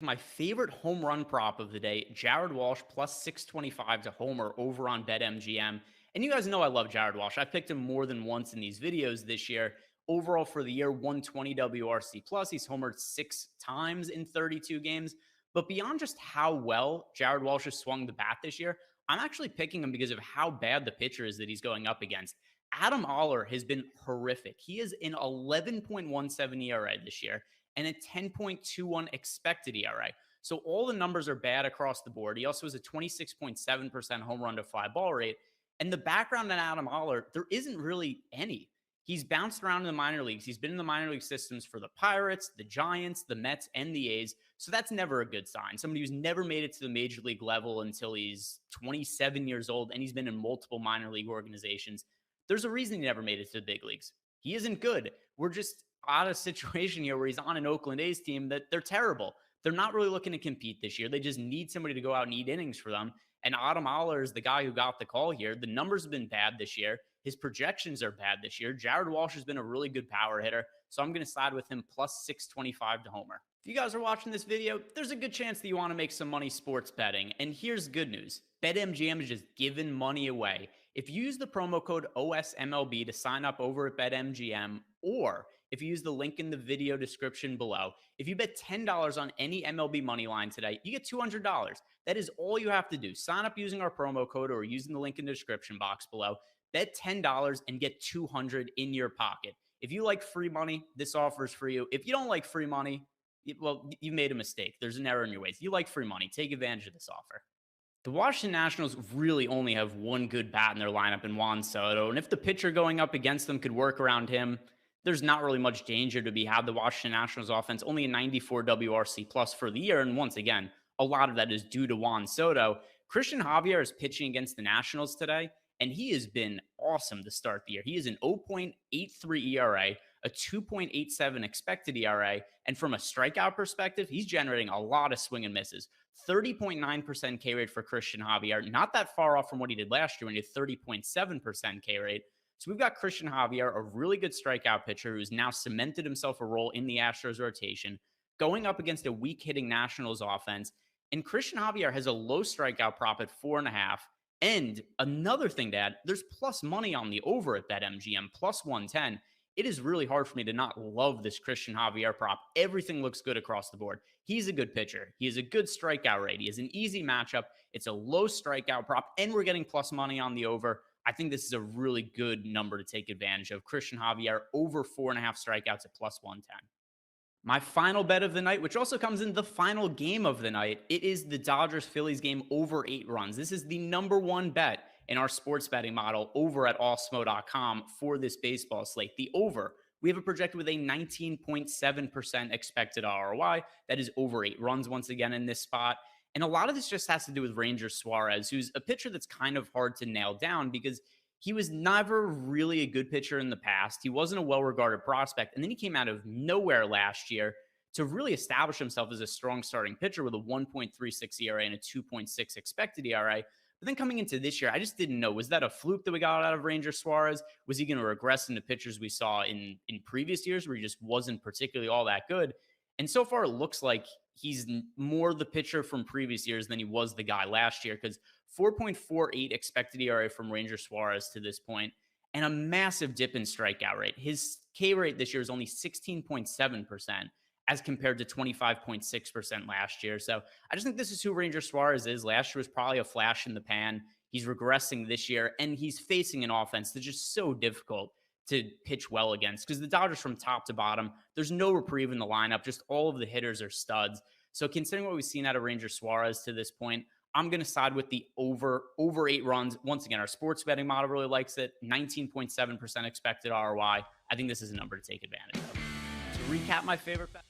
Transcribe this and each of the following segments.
My favorite home run prop of the day, Jared Walsh plus 625 to homer over on BetMGM. And you guys know I love Jared Walsh. I've picked him more than once in these videos this year. Overall for the year, 120 WRC plus. He's homered 6 times in 32 games. But beyond just how well Jared Walsh has swung the bat this year, I'm actually picking him because of how bad the pitcher is that he's going up against. Adam Oller has been horrific. He is an 11.17 ERA this year and a 10.21 expected ERA. So all the numbers are bad across the board. He also has a 26.7% home run to fly ball rate. And the background on Adam Oller, there isn't really any. He's bounced around in the minor leagues. He's been in the minor league systems for the Pirates, the Giants, the Mets, and the A's. So that's never a good sign. Somebody who's never made it to the major league level until he's 27 years old, and he's been in multiple minor league organizations. There's a reason he never made it to the big leagues. He isn't good. We're just out of situation here where he's on an Oakland A's team that they're terrible. They're not really looking to compete this year. They just need somebody to go out and eat innings for them. And Adam Oller is the guy who got the call here. The numbers have been bad this year. His projections are bad this year. Jared Walsh has been a really good power hitter. So I'm going to side with him plus 625 to homer. If you guys are watching this video, there's a good chance that you want to make some money sports betting. And here's good news. BetMGM is just giving money away. If you use the promo code OSMLB to sign up over at BetMGM, or if you use the link in the video description below, if you bet $10 on any MLB money line today, you get $200. That is all you have to do. Sign up using our promo code or using the link in the description box below. Bet $10 and get $200 in your pocket. If you like free money, this offer is for you. If you don't like free money, well, you made a mistake. There's an error in your ways. If you like free money, take advantage of this offer. The Washington Nationals really only have one good bat in their lineup in Juan Soto, and if the pitcher going up against them could work around him, there's not really much danger to be had. The Washington Nationals offense only a 94 WRC plus for the year, and once again, a lot of that is due to Juan Soto. Christian Javier is pitching against the Nationals today, and he has been awesome to start the year. He is an 0.83 ERA, a 2.87 expected ERA, and from a strikeout perspective, he's generating a lot of swing and misses. 30.9% K rate for Christian Javier, not that far off from what he did last year when he had 30.7% K rate. So we've got Christian Javier, a really good strikeout pitcher who's now cemented himself a role in the Astros rotation, going up against a weak hitting Nationals offense. And Christian Javier has a low strikeout prop at 4.5. And another thing to add, there's plus money on the over at BetMGM, plus 110. It is really hard for me to not love this Christian Javier prop. Everything looks good across the board. He's a good pitcher. He has a good strikeout rate. He has an easy matchup. It's a low strikeout prop, and we're getting plus money on the over. I think this is a really good number to take advantage of. Christian Javier over 4.5 strikeouts at plus 110. My final bet of the night, which also comes in the final game of the night, it is the Dodgers-Phillies game over 8 runs. This is the number one bet in our sports betting model over at Awesemo.com for this baseball slate. The over, we have it projected with a 19.7% expected ROI. That is over 8 runs once again in this spot. And a lot of this just has to do with Ranger Suarez, who's a pitcher that's kind of hard to nail down because he was never really a good pitcher in the past. He wasn't a well-regarded prospect. And then he came out of nowhere last year to really establish himself as a strong starting pitcher with a 1.36 ERA and a 2.6 expected ERA. But then coming into this year, I just didn't know. Was that a fluke that we got out of Ranger Suarez? Was he going to regress into pitchers we saw in previous years where he just wasn't particularly all that good? And so far, it looks like he's more the pitcher from previous years than he was the guy last year, because 4.48 expected ERA from Ranger Suarez to this point, and a massive dip in strikeout rate. His K rate this year is only 16.7% as compared to 25.6% last year. So I just think this is who Ranger Suarez is. Last year was probably a flash in the pan. He's regressing this year, and he's facing an offense that's just so difficult to pitch well against, because the Dodgers from top to bottom, there's no reprieve in the lineup. Just all of the hitters are studs. So considering what we've seen out of Ranger Suarez to this point, I'm going to side with the over 8 runs. Once again, our sports betting model really likes it. 19.7% expected ROI. I think this is a number to take advantage of. To recap my favorite bet.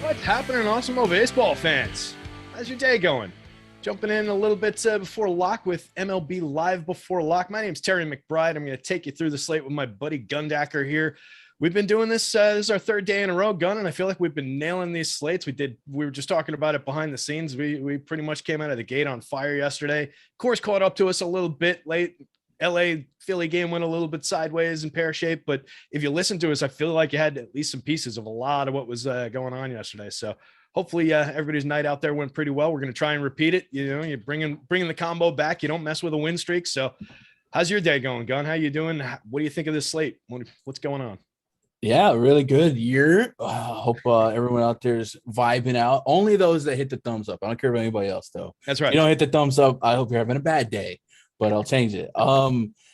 What's happening, Awesemo baseball fans? How's your day going? Jumping in a little bit before lock with MLB Live Before Lock. My name's Terry McBride. I'm going to take you through the slate with my buddy Gundacker here. We've been doing this. This is our third day in a row, Gun, and I feel like we've been nailing these slates. We were just talking about it behind the scenes. We pretty much came out of the gate on fire yesterday. Coors caught up to us a little bit late. LA Philly game went a little bit sideways and pear shaped, but if you listen to us, I feel like you had at least some pieces of a lot of what was going on yesterday. So hopefully everybody's night out there went pretty well. We're going to try and repeat it. You know, you're bringing the combo back. You don't mess with a win streak. So how's your day going, Gun? How you doing? What do you think of this slate? What's going on? Yeah, really good year. Hope everyone out there is vibing out. Only those that hit the thumbs up. I don't care about anybody else, though. That's right. If you don't hit the thumbs up, I hope you're having a bad day, but I'll change it.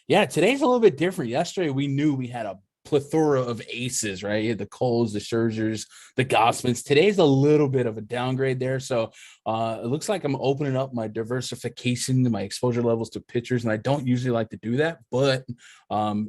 Yeah, today's a little bit different. Yesterday, we knew we had a plethora of aces, right? You had the Coles, the Scherzers, the Gossmans. Today's a little bit of a downgrade there. So it looks like I'm opening up my diversification, my exposure levels to pitchers. And I don't usually like to do that, but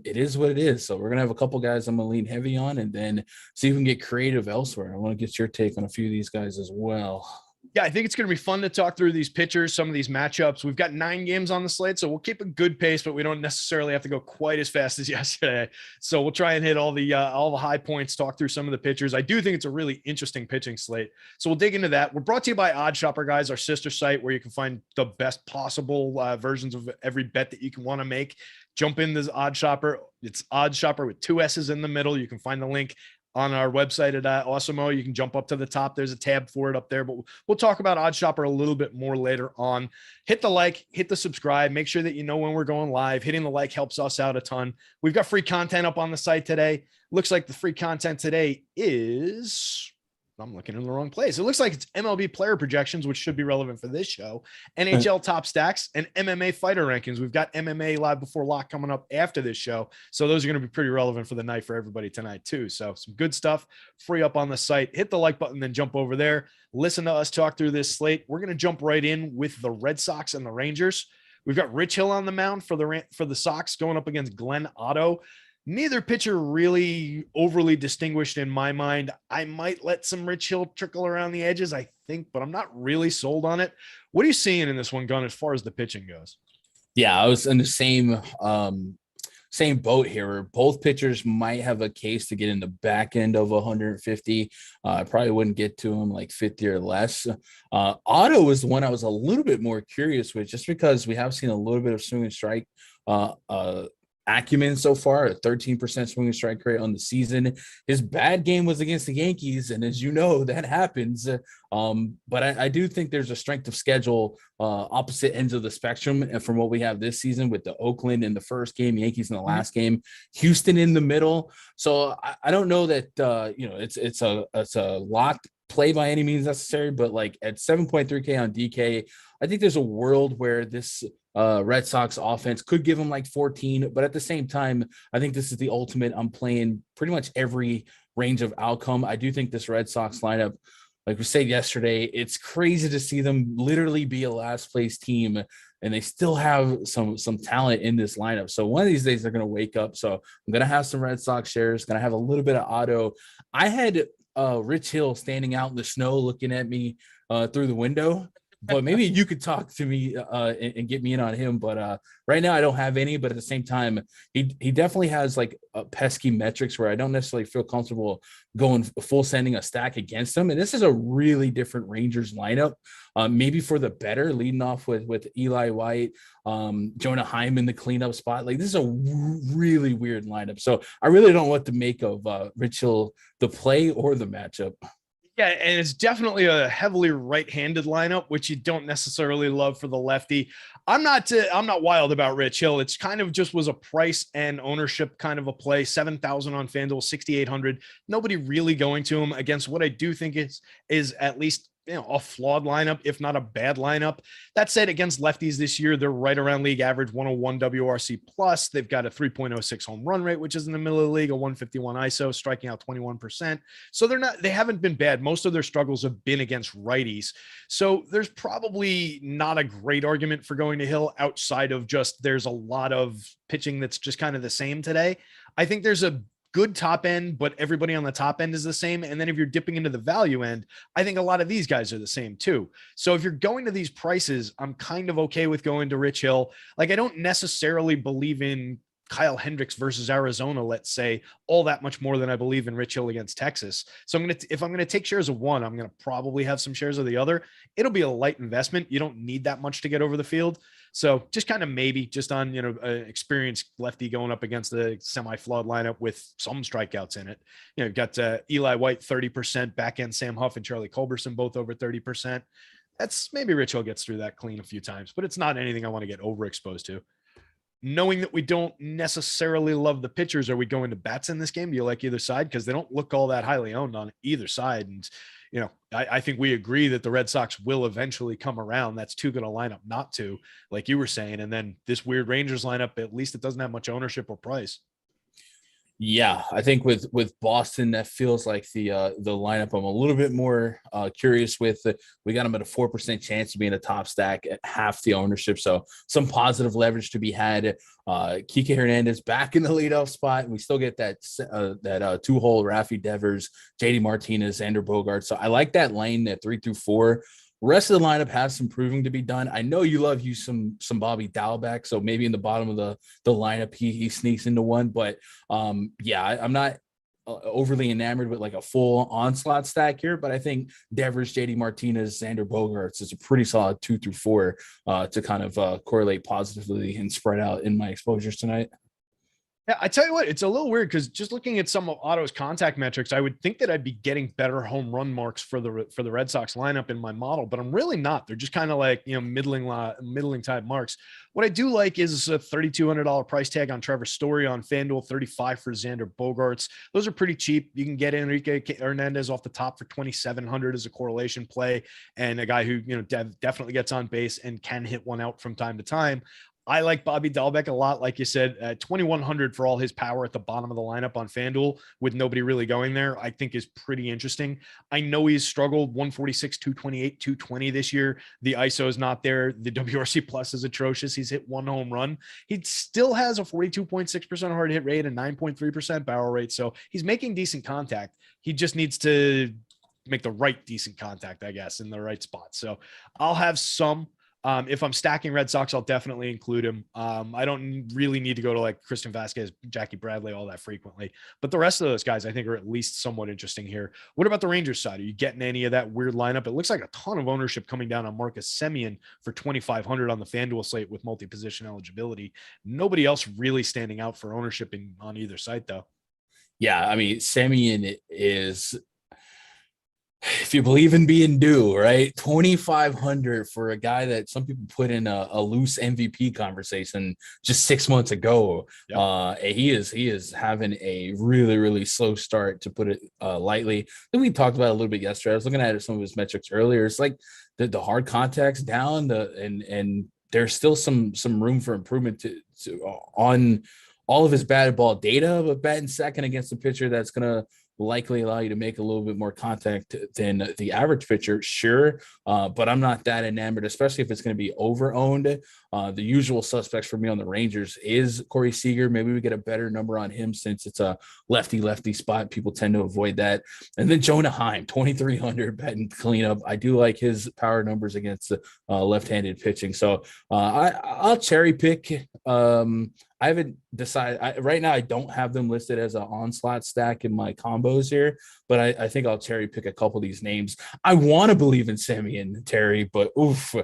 it is what it is. So we're going to have a couple guys I'm going to lean heavy on and then see if we can get creative elsewhere. I want to get your take on a few of these guys as well. Yeah, I think it's going to be fun to talk through these pitchers, some of these matchups. We've got 9 games on the slate, so we'll keep a good pace, but we don't necessarily have to go quite as fast as yesterday. So we'll try and hit all the high points, talk through some of the pitchers. I do think it's a really interesting pitching slate. So we'll dig into that. We're brought to you by OddsShopper, guys, our sister site where you can find the best possible versions of every bet that you can want to make. Jump in this OddsShopper. It's OddsShopper with 2 S's in the middle. You can find the link on our website at Awesemo. You can jump up to the top. There's a tab for it up there, but we'll talk about OddsShopper a little bit more later on. Hit the like, hit the subscribe, make sure that you know when we're going live. Hitting the like helps us out a ton. We've got free content up on the site today. Looks like the free content today is... I'm looking in the wrong place. It looks like it's MLB player projections, which should be relevant for this show, NHL top stacks, and MMA fighter rankings. We've got MMA Live Before Lock coming up after this show. So those are going to be pretty relevant for the night for everybody tonight too. So some good stuff free up on the site. Hit the like button, then jump over there. Listen to us talk through this slate. We're going to jump right in with the Red Sox and the Rangers. We've got Rich Hill on the mound for the Sox going up against Glenn Otto. Neither pitcher really overly distinguished in my mind. I might let some Rich Hill trickle around the edges, I think, but I'm not really sold on it. What are you seeing in this one, Gun, as far as the pitching goes? Yeah, I was in the same boat here where both pitchers might have a case to get in the back end of 150. I probably wouldn't get to him like 50 or less. Otto was the one I was a little bit more curious with just because we have seen a little bit of swing and strike acumen so far, a 13% swing and strike rate on the season. His bad game was against the Yankees, and as you know, that happens. But I do think there's a strength of schedule opposite ends of the spectrum, and from what we have this season with the Oakland in the first game, Yankees in the last game, Houston in the middle. So I don't know that it's a locked play by any means necessary, but like at 7.3K on DK, I think there's a world where this Red Sox offense could give them like 14, but at the same time, I think this is the ultimate. I'm playing pretty much every range of outcome. I do think this Red Sox lineup, like we said yesterday, it's crazy to see them literally be a last place team, and they still have some talent in this lineup. So one of these days they're going to wake up. So I'm going to have some Red Sox shares, going to have a little bit of Otto. I had Rich Hill standing out in the snow looking at me through the window. But maybe you could talk to me and get me in on him. But right now I don't have any. But at the same time, he definitely has like pesky metrics where I don't necessarily feel comfortable going full sending a stack against him. And this is a really different Rangers lineup, maybe for the better, leading off with Eli White, Jonah Heim in the cleanup spot. Like this is a really weird lineup. So I really don't know what to make of Rich Hill, the play or the matchup. Yeah, and it's definitely a heavily right-handed lineup, which you don't necessarily love for the lefty. I'm not wild about Rich Hill. It's kind of just was a price and ownership kind of a play. 7,000 on FanDuel, 6,800. Nobody really going to him against what I do think is at least a flawed lineup, if not a bad lineup. That said, against lefties this year, they're right around league average, 101 WRC plus. They've got a 3.06 home run rate, which is in the middle of the league, a 151 ISO, striking out 21%. So they haven't been bad. Most of their struggles have been against righties. So there's probably not a great argument for going to Hill outside of just there's a lot of pitching that's just kind of the same today. I think there's a good top end, but everybody on the top end is the same. And then if you're dipping into the value end, I think a lot of these guys are the same too. So if you're going to these prices, I'm kind of okay with going to Rich Hill. Like, I don't necessarily believe in Kyle Hendricks versus Arizona, let's say, all that much more than I believe in Rich Hill against Texas. So if I'm going to take shares of one, I'm going to probably have some shares of the other. It'll be a light investment. You don't need that much to get over the field. So just kind of maybe just on, experienced lefty going up against the semi-flawed lineup with some strikeouts in it. You've got Eli White, 30%, back end Sam Huff and Charlie Culberson, both over 30%. That's maybe Rich Hill gets through that clean a few times, but it's not anything I want to get overexposed to. Knowing that we don't necessarily love the pitchers, are we going to bats in this game? Do you like either side? Because they don't look all that highly owned on either side. And, I think we agree that the Red Sox will eventually come around. That's too good a lineup not to, like you were saying. And then this weird Rangers lineup, at least it doesn't have much ownership or price. Yeah, I think with Boston, that feels like the lineup I'm a little bit more curious with. We got them at a 4% chance of being a top stack at half the ownership, so some positive leverage to be had. Kike Hernandez back in the leadoff spot, and we still get that two-hole Rafi Devers, JD Martinez, Xander Bogaerts. So I like that lane at 3 through 4. Rest of the lineup has some proving to be done. I know you love some Bobby Dalbec, so maybe in the bottom of the lineup he sneaks into one. But I'm not overly enamored with like a full onslaught stack here. But I think Devers, JD Martinez, Xander Bogaerts is a pretty solid 2 through 4 to kind of correlate positively and spread out in my exposures tonight. Yeah, I tell you what, it's a little weird because just looking at some of Otto's contact metrics, I would think that I'd be getting better home run marks for the Red Sox lineup in my model, but I'm really not. They're just kind of like, middling type marks. What I do like is a $3,200 price tag on Trevor Story on FanDuel, 35 for Xander Bogaerts. Those are pretty cheap. You can get Enrique Hernandez off the top for 2,700 as a correlation play, and a guy who definitely gets on base and can hit one out from time to time. I like Bobby Dalbec a lot. Like you said, 2,100 for all his power at the bottom of the lineup on FanDuel with nobody really going there, I think is pretty interesting. I know he's struggled 146, 228, 220 this year. The ISO is not there. The WRC plus is atrocious. He's hit one home run. He still has a 42.6% hard hit rate and 9.3% barrel rate. So he's making decent contact. He just needs to make the right decent contact, I guess, in the right spot. So I'll have some. If I'm stacking Red Sox, I'll definitely include him. I don't really need to go to like Christian Vasquez, Jackie Bradley, all that frequently. But the rest of those guys, I think, are at least somewhat interesting here. What about the Rangers side? Are you getting any of that weird lineup? It looks like a ton of ownership coming down on Marcus Semien for 2,500 on the FanDuel slate with multi-position eligibility. Nobody else really standing out for ownership on either side, though. Yeah, I mean, Semien is, if you believe in being due, right? 2,500 for a guy that some people put in a loose MVP conversation just 6 months ago. Yep. He is having a really, really slow start, to put it lightly. I think we talked about it a little bit yesterday. I was looking at some of his metrics earlier. It's like the hard contact's down, and there's still some room for improvement to on all of his batted ball data, but batting second against a pitcher that's gonna likely allow you to make a little bit more contact than the average pitcher, sure. But I'm not that enamored, especially if it's going to be over-owned. The usual suspects for me on the Rangers is Corey Seager. Maybe we get a better number on him since it's a lefty spot. People tend to avoid that. And then Jonah Heim, 2,300 betting cleanup. I do like his power numbers against left-handed pitching. So I'll cherry pick. I haven't decided right now. I don't have them listed as an onslaught stack in my combos here, but I think I'll cherry pick a couple of these names. I want to believe in Semien, Terry, but oof,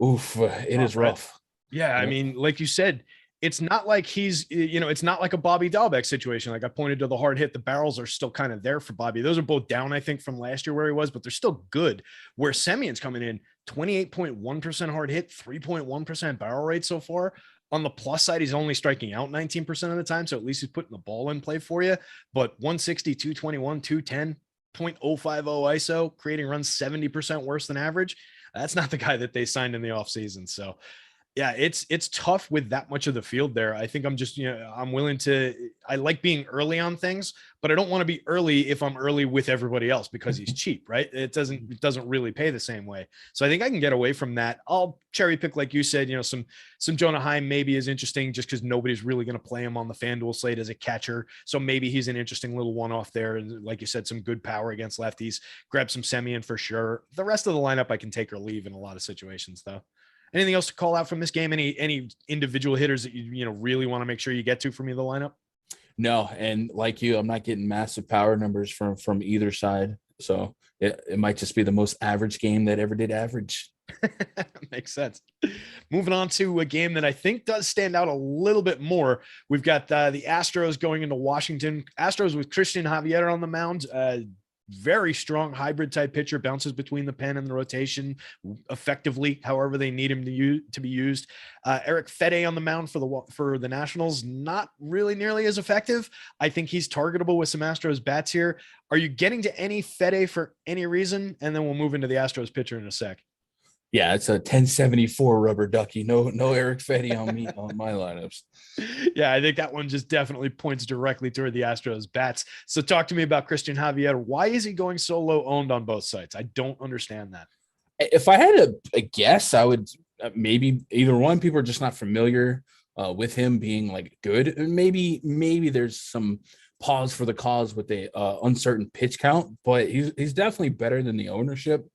it is rough. Yeah, I mean, like you said, it's not like he's, it's not like a Bobby Dalbec situation. Like I pointed to the hard hit, the barrels are still kind of there for Bobby. Those are both down, I think, from last year where he was, but they're still good. Where Semien's coming in, 28.1% hard hit, 3.1% barrel rate so far. On the plus side, he's only striking out 19% of the time, so at least he's putting the ball in play for you. But 160, 221, 210, 0.050 ISO, creating runs 70% worse than average. That's not the guy that they signed in the offseason. So Yeah, it's tough with that much of the field there. I think I'm just, I'm willing to, I like being early on things, but I don't want to be early if I'm early with everybody else because he's cheap, right? It doesn't really pay the same way. So I think I can get away from that. I'll cherry pick, like you said, some Jonah Heim maybe is interesting just because nobody's really going to play him on the FanDuel slate as a catcher. So maybe he's an interesting little one-off there. And like you said, some good power against lefties. Grab some Semien for sure. The rest of the lineup I can take or leave in a lot of situations though. Anything else to call out from this game? Any individual hitters that you really want to make sure you get to from either lineup? No, and like you, I'm not getting massive power numbers from either side. So it might just be the most average game that ever did average. Makes sense. Moving on to a game that I think does stand out a little bit more. We've got the Astros going into Washington. Astros with Christian Javier on the mound. Very strong hybrid type pitcher, bounces between the pen and the rotation effectively, however they need him to be used. Eric Fede on the mound for the Nationals, not really nearly as effective. I think he's targetable with some Astros bats here. Are you getting to any Fede for any reason? And then we'll move into the Astros pitcher in a sec. Yeah, it's a 1074 rubber ducky. No Eric Fede on me on my lineups. Yeah, I think that one just definitely points directly toward the Astros bats. So talk to me about Christian Javier. Why is he going so low owned on both sides? I don't understand that. If I had a guess, I would maybe either one. People are just not familiar with him being like good. Maybe there's some pause for the cause with the uncertain pitch count, but he's definitely better than the ownership.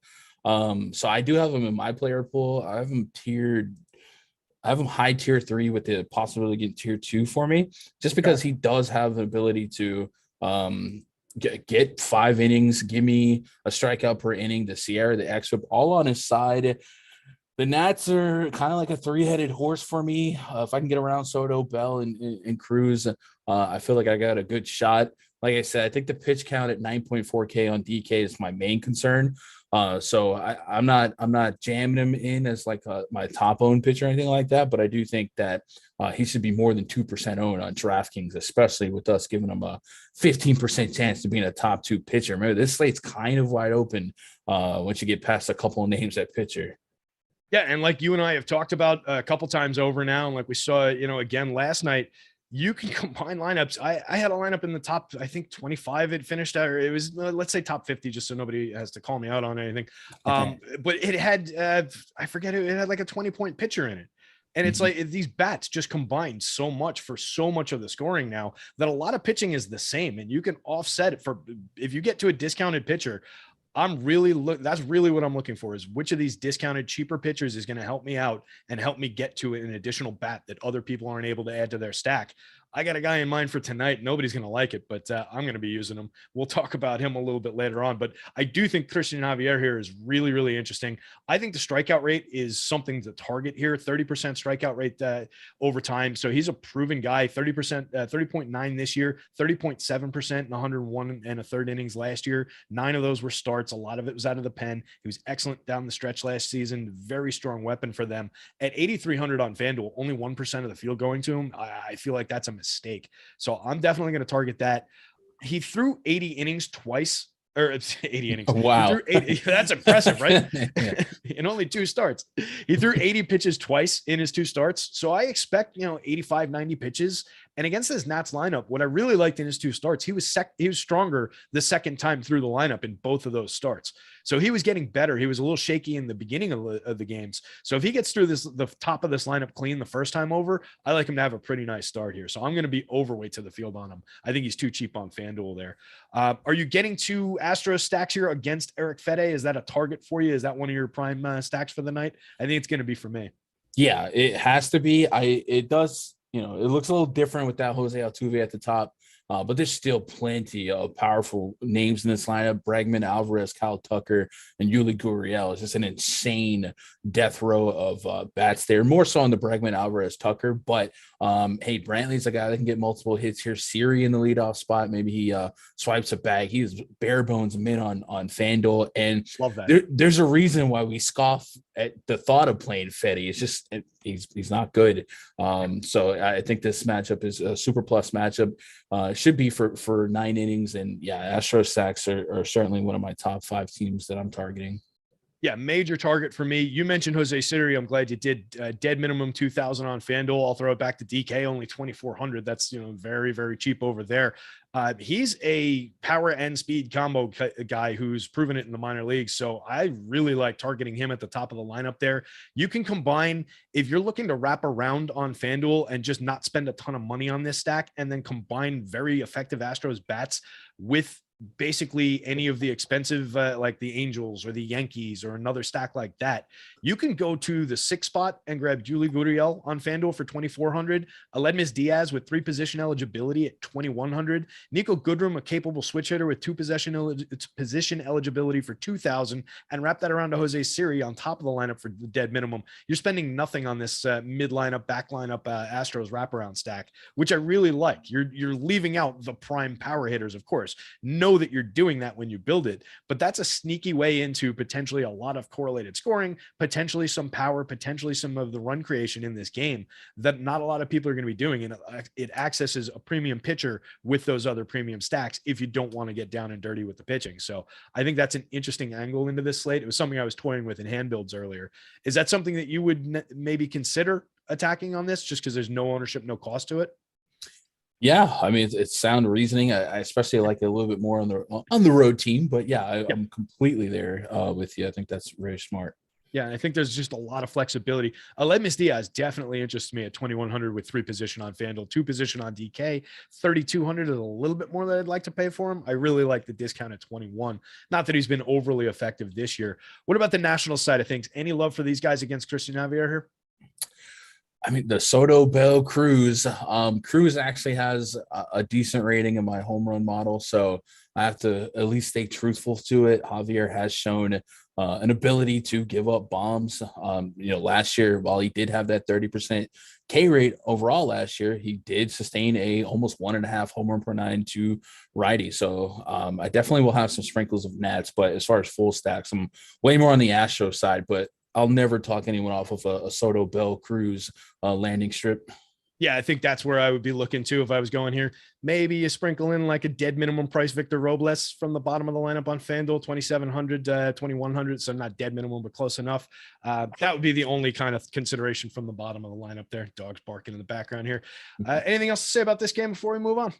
So I do have him in my player pool. I have him high tier 3 with the possibility to get tier 2 for me, just because he does have the ability to get 5 innings, give me a strikeout per inning, the Sierra, the xFIP, all on his side. The Nats are kind of like a 3-headed horse for me. If I can get around Soto, Bell, and Cruz, I feel like I got a good shot. Like I said, I think the pitch count at 9.4K on DK is my main concern. So I'm not jamming him in as like my top owned pitcher or anything like that, but I do think that he should be more than 2% owned on DraftKings, especially with us giving him a 15% chance to being a top 2 pitcher. Remember, this slate's kind of wide open once you get past a couple of names at pitcher. Yeah, and like you and I have talked about a couple times over now, and like we saw, again last night, you can combine lineups. I had a lineup in the top, I think 25 it finished out, or it was, let's say top 50, just so nobody has to call me out on anything. But it had, I forget it had like a 20-point pitcher in it. And it's like these bats just combined so much for so much of the scoring now that a lot of pitching is the same, and you can offset it for, if you get to a discounted pitcher, that's really what I'm looking for, is which of these discounted cheaper pitchers is going to help me out and help me get to an additional bat that other people aren't able to add to their stack. I got a guy in mind for tonight. Nobody's going to like it, but I'm going to be using him. We'll talk about him a little bit later on, but I do think Christian Javier here is really, really interesting. I think the strikeout rate is something to target here. 30% strikeout rate over time. So he's a proven guy. 30.9 this year, 30.7% in 101 and a third innings last year. 9 of those were starts. A lot of it was out of the pen. He was excellent down the stretch last season. Very strong weapon for them. At 8,300 on FanDuel, only 1% of the field going to him. I feel like that's a mistake. So I'm definitely going to target that. He threw 80 innings twice, or 80 innings. Wow. 80, that's impressive, right? In only 2 starts. He threw 80 pitches twice in his 2 starts. So I expect, 85, 90 pitches. And against this Nats lineup, what I really liked in his 2 starts, he was stronger the second time through the lineup in both of those starts. So he was getting better. He was a little shaky in the beginning of the games. So if he gets through the top of this lineup clean the first time over, I like him to have a pretty nice start here. So I'm going to be overweight to the field on him. I think he's too cheap on FanDuel there. Are you getting 2 Astros stacks here against Eric Fede? Is that a target for you? Is that one of your prime stacks for the night? I think it's going to be for me. Yeah, it has to be. It does. It looks a little different with that Jose Altuve at the top, but there's still plenty of powerful names in this lineup. Bregman, Alvarez, Kyle Tucker, and Yuli Gurriel. It's just an insane death row of bats there. More so on the Bregman, Alvarez, Tucker. But, hey, Brantley's a guy that can get multiple hits here. Siri in the leadoff spot. Maybe he swipes a bag. He's bare bones mid on FanDuel. And love that. There's a reason why we scoff at the thought of playing Fetty. It's just he's not good. So I think this matchup is a super plus matchup. Should be for 9 innings. And yeah, Astros stacks are certainly one of my top 5 teams that I'm targeting. Yeah, major target for me. You mentioned Jose Siri. I'm glad you did. Dead minimum 2,000 on FanDuel. I'll throw it back to DK, only 2,400. That's very, very cheap over there. He's a power and speed combo guy who's proven it in the minor leagues. So I really like targeting him at the top of the lineup there. You can combine, if you're looking to wrap around on FanDuel and just not spend a ton of money on this stack, and then combine very effective Astros bats with basically any of the expensive like the Angels or the Yankees or another stack like that, you can go to the 6 spot and grab Julie Gurriel on FanDuel for 2,400, Aledmys Diaz with 3 position eligibility at 2,100, Nico Goodrum, a capable switch hitter with 2 position eligibility for 2,000, and wrap that around to Jose Siri on top of the lineup for the dead minimum. You're spending nothing on this mid lineup, back lineup Astros wraparound stack, which I really like. You're leaving out the prime power hitters, of course. Know that you're doing that when you build it, but that's a sneaky way into potentially a lot of correlated scoring, potentially some power, potentially some of the run creation in this game that not a lot of people are going to be doing. And it accesses a premium pitcher with those other premium stacks if you don't want to get down and dirty with the pitching. So I think that's an interesting angle into this slate. It was something I was toying with in hand builds earlier. Is that something that you would maybe consider attacking on this, just because there's no ownership, no cost to it? Yeah, I mean, it's sound reasoning. I especially like it a little bit more on the road team, but yeah, I'm completely there with you. I think that's very smart. Yeah, and I think there's just a lot of flexibility. Aledmys Diaz definitely interests me at 2,100 with 3 position on FanDuel, 2 position on DK. 3,200 is a little bit more than I'd like to pay for him. I really like the discount at 21. Not that he's been overly effective this year. What about the national side of things? Any love for these guys against Christian Javier here? I mean, the Soto, Bell, Cruz. Cruz actually has a decent rating in my home run model, so I have to at least stay truthful to it. Javier has shown an ability to give up bombs. Last year, while he did have that 30% K rate overall last year, he did sustain a almost 1.5 home run per 9 to righty. So I definitely will have some sprinkles of Nats, but as far as full stacks, I'm way more on the Astros side, but I'll never talk anyone off of a Soto, Bell, Cruz landing strip. Yeah, I think that's where I would be looking to if I was going here. Maybe you sprinkle in like a dead minimum price Victor Robles from the bottom of the lineup on FanDuel, 2,700, 2,100. So not dead minimum, but close enough. That would be the only kind of consideration from the bottom of the lineup there. Dogs barking in the background here. Anything else to say about this game before we move on?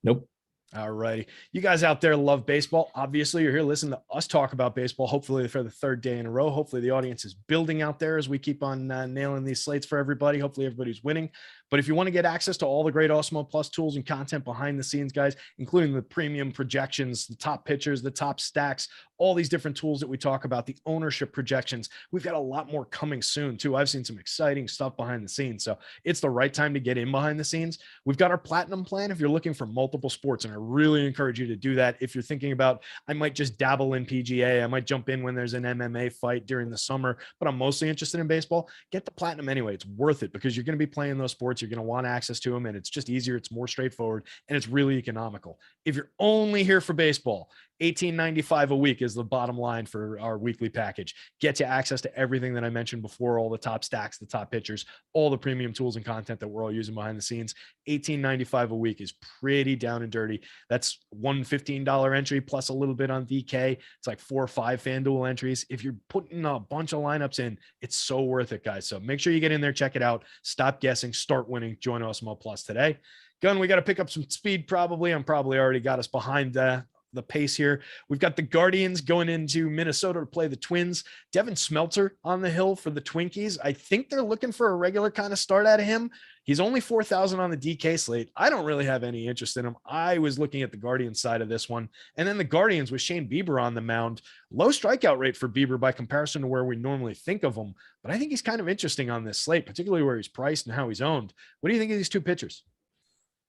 Nope. All righty. You guys out there love baseball. Obviously, you're here listening to us talk about baseball, hopefully for the 3rd day in a row. Hopefully the audience is building out there as we keep on nailing these slates for everybody. Hopefully everybody's winning. But if you want to get access to all the great Awesemo Plus tools and content behind the scenes, guys, including the premium projections, the top pitchers, the top stacks, all these different tools that we talk about, the ownership projections, we've got a lot more coming soon too. I've seen some exciting stuff behind the scenes. So it's the right time to get in behind the scenes. We've got our platinum plan if you're looking for multiple sports, and I really encourage you to do that. If you're thinking about, I might just dabble in PGA, I might jump in when there's an MMA fight during the summer, but I'm mostly interested in baseball, get the platinum anyway. It's worth it because you're going to be playing those sports. You're going to want access to them, and it's just easier. It's more straightforward, and it's really economical. If you're only here for baseball, $18.95 a week is the bottom line for our weekly package. Get you access to everything that I mentioned before, all the top stacks, the top pitchers, all the premium tools and content that we're all using behind the scenes. $18.95 a week is pretty down and dirty. That's one $15 entry plus a little bit on DK. It's like 4 or 5 FanDuel entries. If you're putting a bunch of lineups in, it's so worth it, guys. So make sure you get in there, check it out, stop guessing, start winning, join Awesemo Plus today. Gun, we got to pick up some speed probably. I'm probably already got us behind the pace here. We've got the Guardians going into Minnesota to play the Twins. Devin Smeltzer on the hill for the Twinkies. I think they're looking for a regular kind of start out of him. He's only 4,000 on the DK slate. I don't really have any interest in him. I was looking at the Guardians side of this one. And then the Guardians with Shane Bieber on the mound. Low strikeout rate for Bieber by comparison to where we normally think of him. But I think he's kind of interesting on this slate, particularly where he's priced and how he's owned. What do you think of these two pitchers?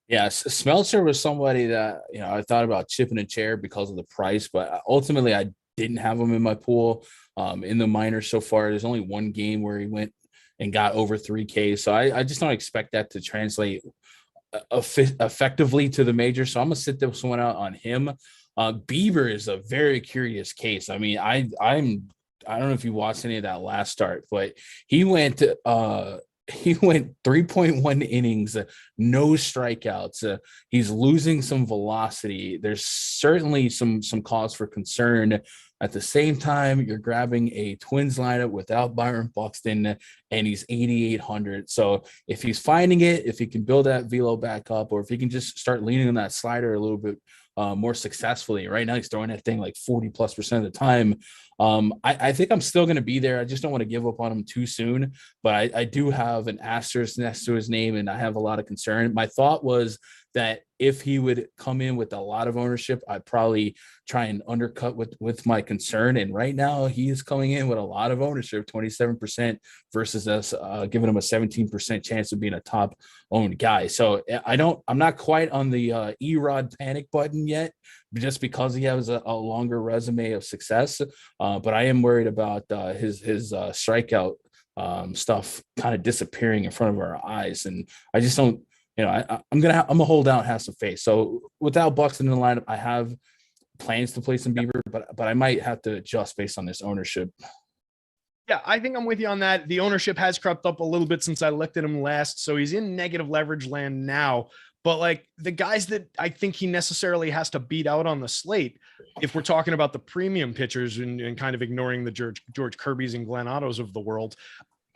Yeah, Smeltzer was somebody that, I thought about chipping a chair because of the price, but ultimately I didn't have him in my pool in the minors so far. There's only one game where he went and got over 3K. So I just don't expect that to translate effectively to the major. So I'm going to sit this one out on him. Bieber is a very curious case. I mean, I don't know if you watched any of that last start, but he went 3.1 innings, no strikeouts. He's losing some velocity. There's certainly some cause for concern At the same time, you're grabbing a Twins lineup without Byron Buxton, and he's 8,800. So if he's finding it, if he can build that velo back up, or if he can just start leaning on that slider a little bit more successfully. Right now, he's throwing that thing like 40+% of the time. I think I'm still going to be there. I just don't want to give up on him too soon. But I do have an asterisk next to his name, and I have a lot of concern. My thought was that if he would come in with a lot of ownership, I'd probably try and undercut with my concern. And right now, he is coming in with a lot of ownership, 27% versus us giving him a 17% chance of being a top owned guy. So I'm not quite on the E-Rod panic button yet, just because he has a longer resume of success. But I am worried about his strikeout stuff kind of disappearing in front of our eyes. And I just don't, I'm gonna hold out and have some faith. So without Buxton in the lineup, I have plans to play some Bieber, but I might have to adjust based on this ownership. Yeah, I think I'm with you on that. The ownership has crept up a little bit since I looked at him last, so he's in negative leverage land now. But like the guys that I think he necessarily has to beat out on the slate, if we're talking about the premium pitchers and kind of ignoring the George Kirby's and Glenn Ottos of the world,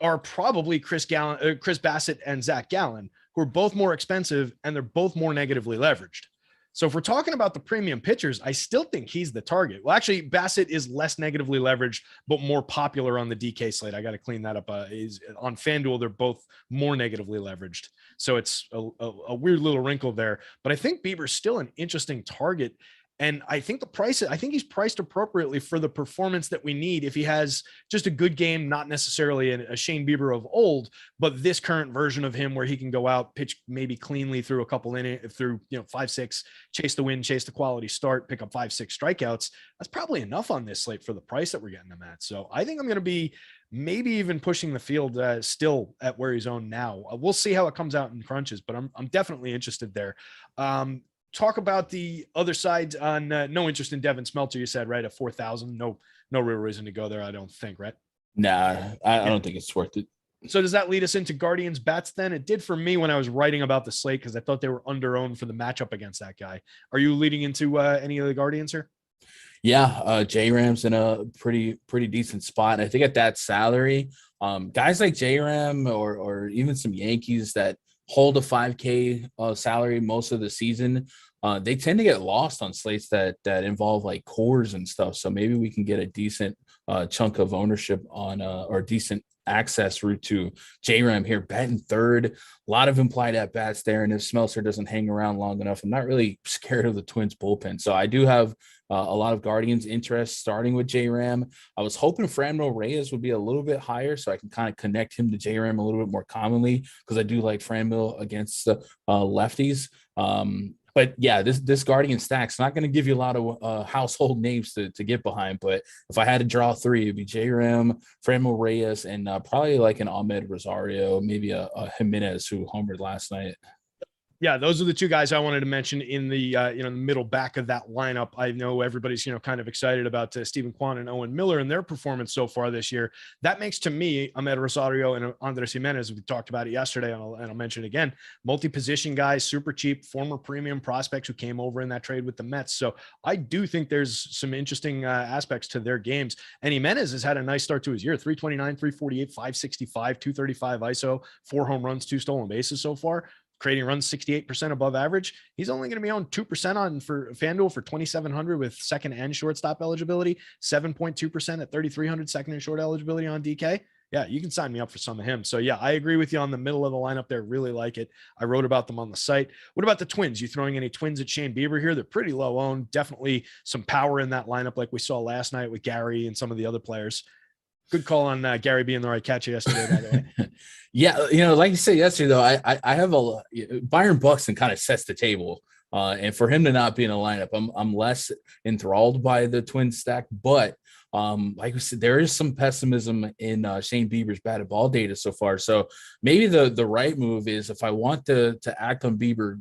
are probably Chris Bassett and Zach Gallen, who are both more expensive and they're both more negatively leveraged. So if we're talking about the premium pitchers, I still think he's the target. Well, actually, Bassett is less negatively leveraged, but more popular on the DK slate. I got to clean that up. Is on FanDuel, they're both more negatively leveraged. So it's a weird little wrinkle there. But I think Bieber's still an interesting target. And I think I think he's priced appropriately for the performance that we need. If he has just a good game, not necessarily a Shane Bieber of old, but this current version of him where he can go out, pitch maybe cleanly through a couple innings, through 5-6, chase the win, chase the quality start, pick up 5-6 strikeouts. That's probably enough on this slate for the price that we're getting him at. So I think I'm going to be maybe even pushing the field still at where he's owned now. We'll see how it comes out in crunches, but I'm definitely interested there. Talk about the other side on no interest in Devin Smelter. You said, right, at 4,000. No real reason to go there, I don't think, right? Nah, I don't think it's worth it. So does that lead us into Guardians bats then? It did for me when I was writing about the slate because I thought they were under-owned for the matchup against that guy. Are you leading into any of the Guardians here? Yeah, J-Ram's in a pretty decent spot. I think at that salary, guys like J-Ram or even some Yankees that hold a 5K salary most of the season, they tend to get lost on slates that involve like Coors and stuff. So maybe we can get a decent chunk of ownership on or decent access route to J-Ram here, batting third. A lot of implied at bats there, and if Smeltzer doesn't hang around long enough, I'm not really scared of the Twins bullpen. So I do have a lot of Guardians interest starting with J-Ram. I was hoping Franmil Reyes would be a little bit higher so I can kind of connect him to J-Ram a little bit more commonly because I do like Franmil against lefties. But yeah, this Guardian stack's not going to give you a lot of household names to get behind. But if I had to draw three, it'd be J-Ram, Franmil Reyes, and probably like an Ahmed Rosario, maybe a Jimenez who homered last night. Yeah, those are the two guys I wanted to mention in the the middle back of that lineup. I know everybody's kind of excited about Stephen Kwan and Owen Miller and their performance so far this year. That makes to me Ahmed Rosario and Andres Jimenez. We talked about it yesterday, and I'll mention it again. Multi-position guys, super cheap, former premium prospects who came over in that trade with the Mets. So I do think there's some interesting aspects to their games. And Jimenez has had a nice start to his year: 329, 348, 565, 235 ISO, 4 home runs, 2 stolen bases so far. Creating runs 68% above average. He's only going to be on 2% on for FanDuel for 2,700 with second and shortstop eligibility, 7.2% at 3,300 second and short eligibility on DK. Yeah, you can sign me up for some of him. So yeah, I agree with you on the middle of the lineup there. Really like it. I wrote about them on the site. What about the Twins? You throwing any Twins at Shane Bieber here? They're pretty low owned. Definitely some power in that lineup like we saw last night with Gary and some of the other players. Good call on Gary being the right catcher yesterday, by the way. Yeah, like you said yesterday, though, I have Byron Buxton kind of sets the table. And for him to not be in a lineup, I'm less enthralled by the Twins stack. But like we said, there is some pessimism in Shane Bieber's batted ball data so far. So maybe the right move is if I want to act on Bieber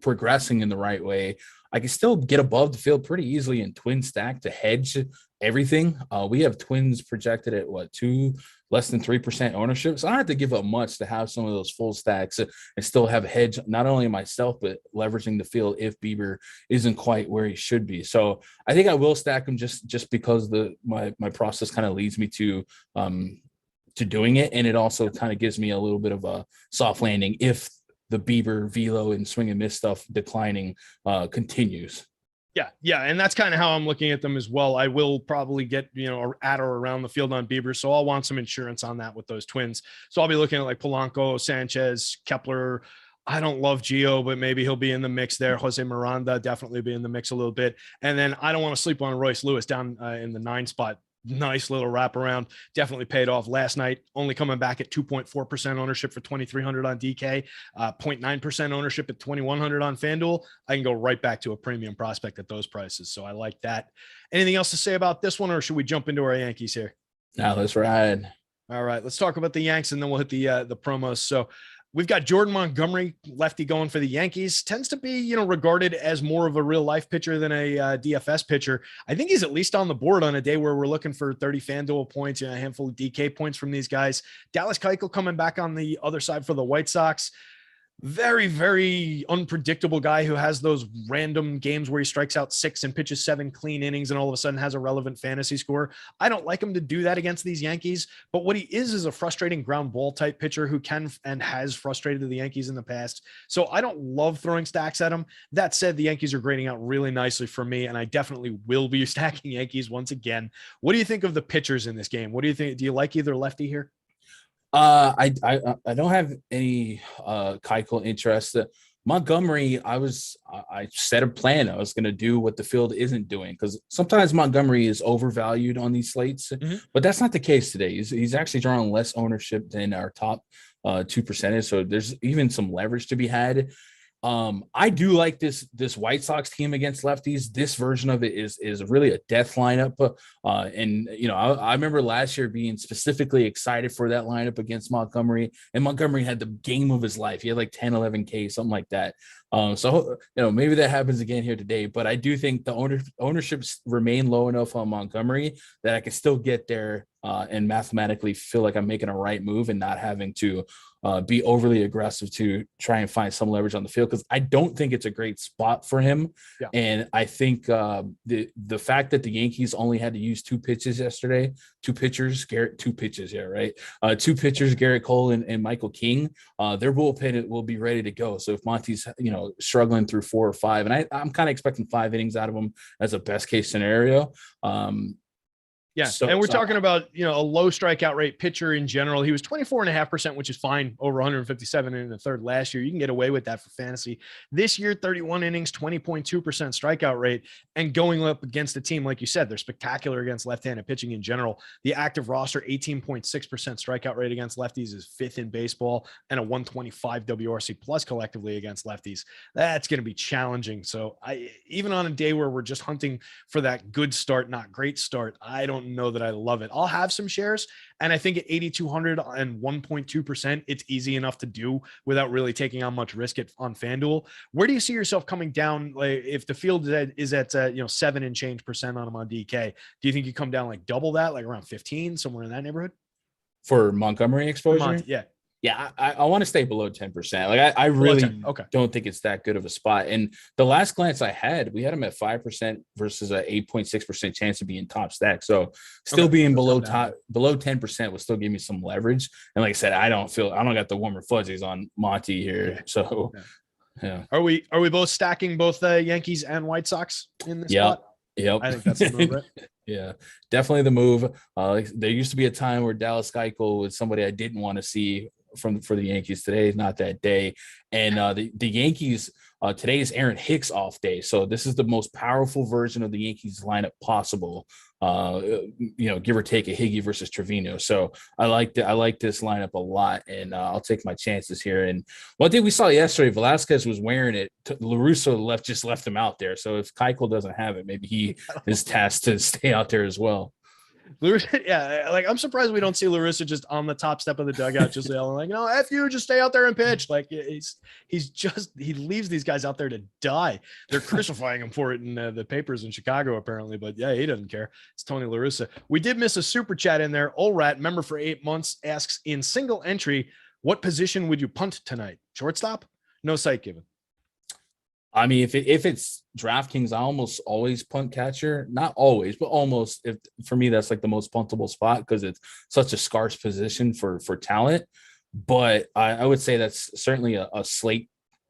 progressing in the right way, I can still get above the field pretty easily in twin stack to hedge everything. We have Twins projected at less than 3% ownership. So I don't have to give up much to have some of those full stacks and still have a hedge, not only myself, but leveraging the field if Bieber isn't quite where he should be. So I think I will stack him just because my process kind of leads me to doing it. And it also kind of gives me a little bit of a soft landing if the Bieber velo and swing and miss stuff declining continues. Yeah. And that's kind of how I'm looking at them as well. I will probably get, at or around the field on Bieber. So I'll want some insurance on that with those Twins. So I'll be looking at like Polanco, Sanchez, Kepler. I don't love Gio, but maybe he'll be in the mix there. Jose Miranda definitely be in the mix a little bit. And then I don't want to sleep on Royce Lewis down in the 9 spot. Nice little wraparound. Definitely paid off last night. Only coming back at 2.4% ownership for 2,300 on DK, 0.9% ownership at 2,100 on FanDuel. I can go right back to a premium prospect at those prices. So I like that. Anything else to say about this one, or should we jump into our Yankees here? Now let's ride. All right, let's talk about the Yanks, and then we'll hit the promos. So we've got Jordan Montgomery, lefty, going for the Yankees. Tends to be, regarded as more of a real life pitcher than a DFS pitcher. I think he's at least on the board on a day where we're looking for 30 FanDuel points and a handful of DK points from these guys. Dallas Keuchel coming back on the other side for the White Sox. Very, very unpredictable guy who has those random games where he strikes out 6 and pitches 7 clean innings and all of a sudden has a relevant fantasy score. I don't like him to do that against these Yankees, but what he is a frustrating ground ball type pitcher who can and has frustrated the Yankees in the past. So I don't love throwing stacks at him. That said, the Yankees are grading out really nicely for me, and I definitely will be stacking Yankees once again. What do you think of the pitchers in this game? What do you think? Do you like either lefty here? I don't have any Keuchel interest. Montgomery, I set a plan. I was going to do what the field isn't doing, because sometimes Montgomery is overvalued on these slates, but that's not the case today. He's actually drawing less ownership than our top 2%. So there's even some leverage to be had. I do like this White Sox team against lefties. This version of it is really a death lineup. And I remember last year being specifically excited for that lineup against Montgomery, and Montgomery had the game of his life. He had like 10, 11K, something like that. So maybe that happens again here today, but I do think the ownerships remain low enough on Montgomery that I can still get there and mathematically feel like I'm making a right move and not having to be overly aggressive to try and find some leverage on the field, because I don't think it's a great spot for him. Yeah. And I think the fact that the Yankees only had to use 2 pitches yesterday, 2 pitchers, Garrett Cole and Michael King, their bullpen will be ready to go. So if Monty's struggling through 4 or 5, and I'm kind of expecting 5 innings out of him as a best case scenario. Yeah. And we're talking about, a low strikeout rate pitcher in general. He was 24.5%, which is fine, over 157 in the third last year. You can get away with that for fantasy. This year, 31 innings, 20.2% strikeout rate, and going up against a team, like you said, they're spectacular against left-handed pitching in general. The active roster, 18.6% strikeout rate against lefties, is 5th in baseball, and a 125 WRC plus collectively against lefties. That's going to be challenging. So even on a day where we're just hunting for that good start, not great start, I don't know that I love it. I'll have some shares, and I think at 8,200 and 1.2%, it's easy enough to do without really taking on much risk on FanDuel. Where do you see yourself coming down? Like, if the field is at 7 and change percent on them on DK, do you think you come down like double that, like around 15, somewhere in that neighborhood for Montgomery exposure? Yeah, I want to stay below 10%. Like I really don't think it's that good of a spot. And the last glance I had, we had him at 5% versus a 8.6% chance of being top stack. So still being below 10% would still give me some leverage. And like I said, I don't got the warmer fuzzies on Monty here. So yeah. Are we both stacking both the Yankees and White Sox in this spot? Yep. I think that's the move, right? Yeah, definitely the move. There used to be a time where Dallas Keuchel was somebody I didn't want to see for the Yankees. Today is not that day. And the Yankees, today is Aaron Hicks off day. So this is the most powerful version of the Yankees lineup possible. Give or take a Higgy versus Trevino. So I like this lineup a lot, and I'll take my chances here. And one thing we saw yesterday, Velasquez was wearing it. LaRusso just left him out there. So if Keuchel doesn't have it, maybe he is tasked to stay out there as well. Yeah, like I'm surprised we don't see La Russa just on the top step of the dugout, just yelling like, "No, F you, just stay out there and pitch." Like he leaves these guys out there to die. They're crucifying him for it in the papers in Chicago, apparently. But yeah, he doesn't care. It's Tony La Russa. We did miss a super chat in there. Olrat, member for 8 months, asks in single entry, what position would you punt tonight? Shortstop? No site given. I mean, if it's DraftKings, I almost always punt catcher. Not always, but almost. If for me, that's like the most puntable spot because it's such a scarce position for talent. But I would say that's certainly a slate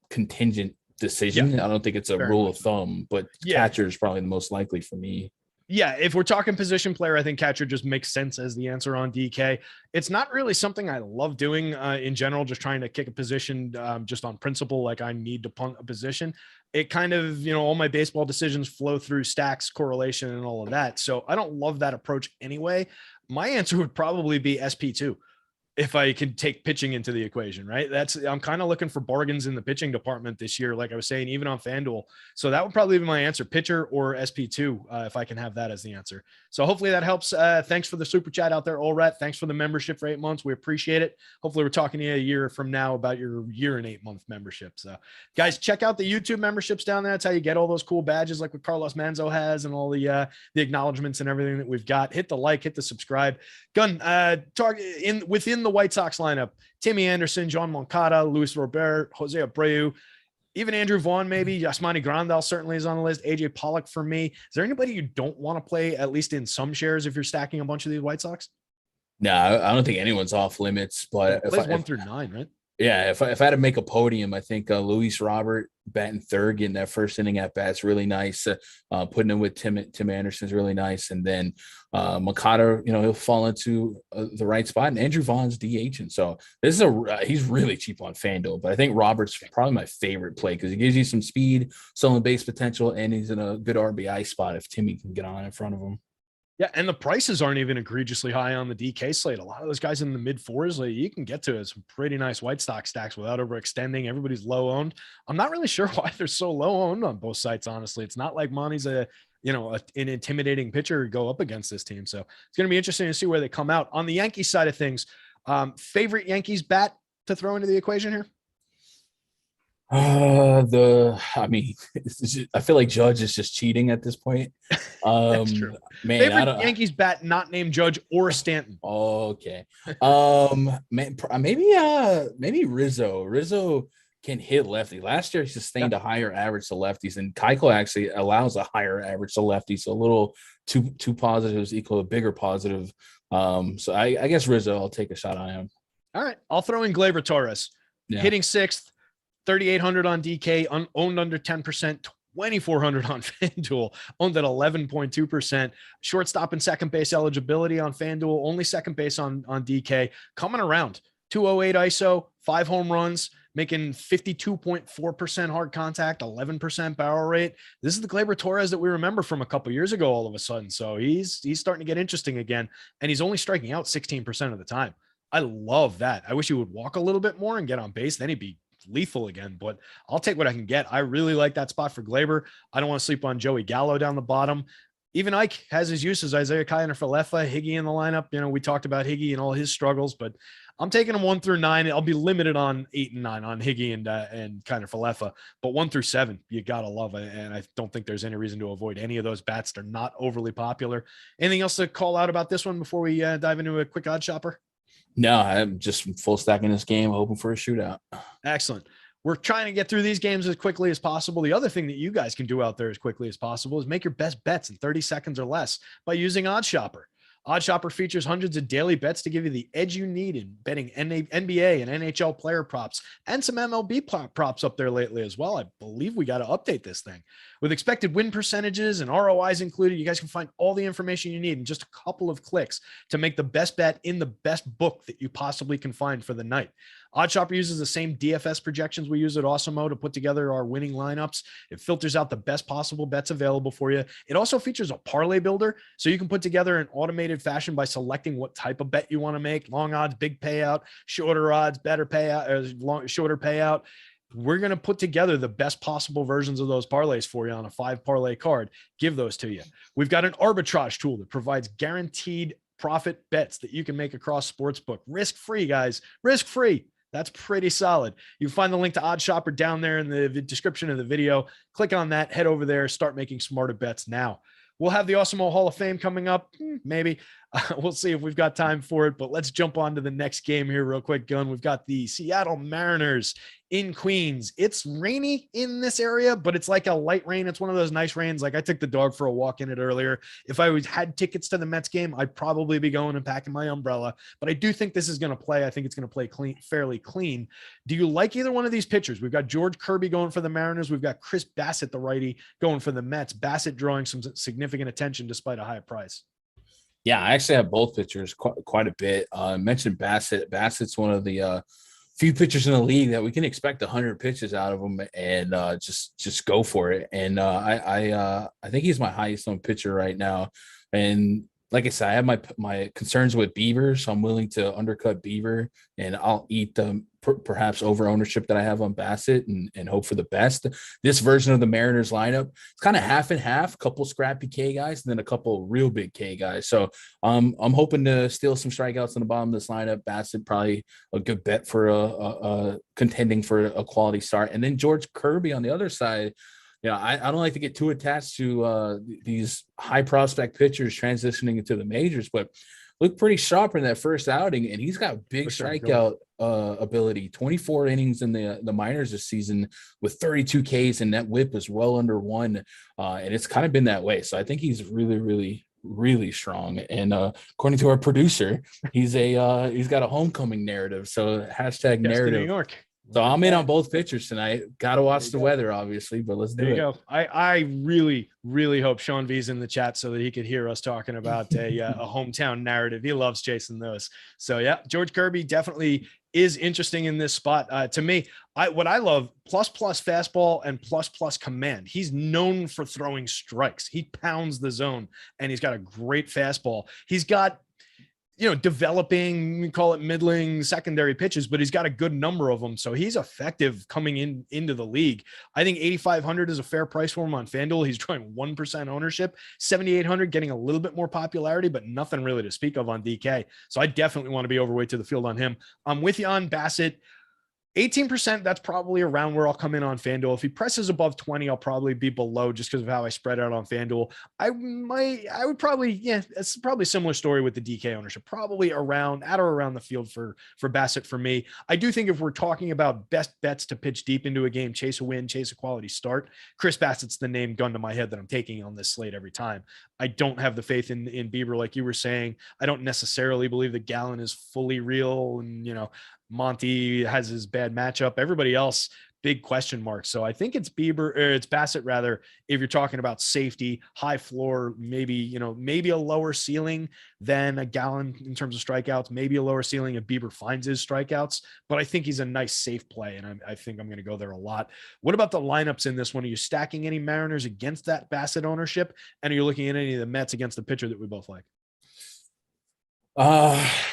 contingent decision. Yeah. I don't think it's a rule of thumb, but catcher is probably the most likely for me. Yeah, if we're talking position player, I think catcher just makes sense as the answer on DK. It's not really something I love doing in general, just trying to kick a position just on principle, like I need to punt a position. It kind of, all my baseball decisions flow through stacks, correlation, and all of that. So I don't love that approach anyway. My answer would probably be SP2. If I can take pitching into the equation, right? I'm kind of looking for bargains in the pitching department this year, like I was saying, even on FanDuel. So that would probably be my answer, pitcher or SP2, if I can have that as the answer. So hopefully that helps. Thanks for the super chat out there, Olrat. Thanks for the membership for 8 months. We appreciate it. Hopefully we're talking to you a year from now about your year and 8 month membership. So guys, check out the YouTube memberships down there. That's how you get all those cool badges like what Carlos Manzo has and all the acknowledgments and everything that we've got. Hit the like, hit the subscribe. Gun, within the White Sox lineup, Timmy Anderson, John Moncada, Luis Robert, Jose Abreu, even Andrew Vaughn, maybe Yasmani Grandal certainly is on the list. AJ Pollock for me. Is there anybody you don't want to play at least in some shares if you're stacking a bunch of these White Sox? No, I don't think anyone's off limits. But if 1 through 9, right? Yeah, if I had to make a podium, I think Luis Robert batting third, getting that first inning at bat's really nice. Putting him with Tim Anderson is really nice, and then Moncada, he'll fall into the right spot. And Andrew Vaughn's DHing, so this is he's really cheap on FanDuel. But I think Robert's probably my favorite play because he gives you some speed, stolen base potential, and he's in a good RBI spot if Timmy can get on in front of him. Yeah, and the prices aren't even egregiously high on the DK slate. A lot of those guys in the mid fours, like you can get to some pretty nice White Sox stacks without overextending. Everybody's low owned. I'm not really sure why they're so low owned on both sites. Honestly, it's not like Monty's an intimidating pitcher to go up against this team. So it's going to be interesting to see where they come out on the Yankees side of things. Favorite Yankees bat to throw into the equation here? I feel like Judge is just cheating at this point. That's true. Man, favorite Yankees bat not named Judge or Stanton. Okay. Maybe Rizzo. Rizzo can hit lefty. Last year he sustained a higher average to lefties, and Keuchel actually allows a higher average to lefties. So a little two positives equal a bigger positive. So I guess Rizzo, I'll take a shot on him. All right. I'll throw in Gleyber Torres. Yeah. Hitting 6th. 3,800 on DK, owned under 10%, 2,400 on FanDuel, owned at 11.2%. Shortstop and second base eligibility on FanDuel, only second base on DK. Coming around, 208 ISO, 5 home runs, making 52.4% hard contact, 11% barrel rate. This is the Gleyber Torres that we remember from a couple years ago all of a sudden. So he's starting to get interesting again, and he's only striking out 16% of the time. I love that. I wish he would walk a little bit more and get on base. Then he'd be lethal again, but I'll take what I can get. I really like that spot for Gleyber. I don't want to sleep on Joey Gallo down the bottom. Even Ike has his uses. Isaiah Kiner for Falefa, Higgy in the lineup. We talked about Higgy and all his struggles, but I'm taking them 1 through 9. I'll be limited on 8 and 9 on Higgy and Kiner for Falefa, but 1 through 7, you got to love it. And I don't think there's any reason to avoid any of those bats. They're not overly popular. Anything else to call out about this one before we dive into a quick odd shopper? No, I'm just full stacking this game, hoping for a shootout. Excellent. We're trying to get through these games as quickly as possible. The other thing that you guys can do out there as quickly as possible is make your best bets in 30 seconds or less by using OddsShopper. OddsShopper features hundreds of daily bets to give you the edge you need in betting NBA and NHL player props and some MLB props up there lately as well. I believe we got to update this thing. With expected win percentages and ROIs included, you guys can find all the information you need in just a couple of clicks to make the best bet in the best book that you possibly can find for the night. OddsShopper uses the same DFS projections we use at Awesemo to put together our winning lineups. It filters out the best possible bets available for you. It also features a parlay builder, so you can put together an automated fashion by selecting what type of bet you want to make. Long odds, big payout; shorter odds, better payout; shorter payout. We're going to put together the best possible versions of those parlays for you on a 5 parlay card. Give those to you. We've got an arbitrage tool that provides guaranteed profit bets that you can make across sportsbook. Risk-free, guys. Risk-free. That's pretty solid. You can find the link to OddsShopper down there in the description of the video. Click on that, head over there, start making smarter bets now. We'll have the Awesemo Hall of Fame coming up, maybe. We'll see if we've got time for it, but let's jump on to the next game here real quick, Gun. We've got the Seattle Mariners in Queens. It's rainy in this area, but it's like a light rain. It's one of those nice rains. Like I took the dog for a walk in it earlier. If I had tickets to the Mets game, I'd probably be going and packing my umbrella, but I do think this is going to play. I think it's going to play clean, fairly clean. Do you like either one of these pitchers? We've got George Kirby going for the Mariners. We've got Chris Bassett, the righty, going for the Mets. Bassett drawing some significant attention despite a high price. Yeah, I actually have both pitchers quite a bit. I mentioned Bassett. Bassett's one of the few pitchers in the league that we can expect 100 pitches out of him and just go for it. And I think he's my highest owned pitcher right now. And like I said, I have my concerns with Bieber, so I'm willing to undercut Bieber, and I'll eat the perhaps over ownership that I have on Bassett and hope for the best. This version of the Mariners lineup, it's kind of half and half, couple scrappy K guys and then a couple real big K guys. So I'm hoping to steal some strikeouts on the bottom of this lineup. Bassett probably a good bet for a contending for a quality start, and then George Kirby on the other side. Yeah, I don't like to get too attached to these high prospect pitchers transitioning into the majors, but looked pretty sharp in that first outing, and he's got big strikeout ability. 24 innings in the minors this season with 32 Ks, and net whip is well under 1, and it's kind of been that way. So I think he's really strong. And according to our producer, he's got a homecoming narrative. So hashtag narrative. New York. So I'm in on both pitchers tonight. Got to watch the weather, obviously, but let's do it. There you go. I really hope Sean V's in the chat so that he could hear us talking about a hometown narrative. He loves chasing those. So yeah, George Kirby definitely is interesting in this spot. To me, what I love, plus fastball and plus command. He's known for throwing strikes. He pounds the zone, and he's got a great fastball. He's got, developing, we call it middling secondary pitches, but he's got a good number of them. So he's effective coming into the league. I think 8,500 is a fair price for him on FanDuel. He's drawing 1% ownership, 7,800 getting a little bit more popularity, but nothing really to speak of on DK. So I definitely want to be overweight to the field on him. I'm with you on Bassett. 18%, that's probably around where I'll come in on FanDuel. If he presses above 20, I'll probably be below just because of how I spread out on FanDuel. I would probably, it's probably a similar story with the DK ownership, probably around the field for Bassett for me. I do think if we're talking about best bets to pitch deep into a game, chase a win, chase a quality start, Chris Bassett's the name gun to my head that I'm taking on this slate every time. I don't have the faith in Bieber, like you were saying. I don't necessarily believe that Gallen is fully real, and, Monty has his bad matchup. Everybody else, big question mark. So I think it's it's Bassett rather, if you're talking about safety, high floor, maybe a lower ceiling than a Gallen in terms of strikeouts, maybe a lower ceiling if Bieber finds his strikeouts, but I think he's a nice safe play. And I think I'm going to go there a lot. What about the lineups in this one? Are you stacking any Mariners against that Bassett ownership? And are you looking at any of the Mets against the pitcher that we both like?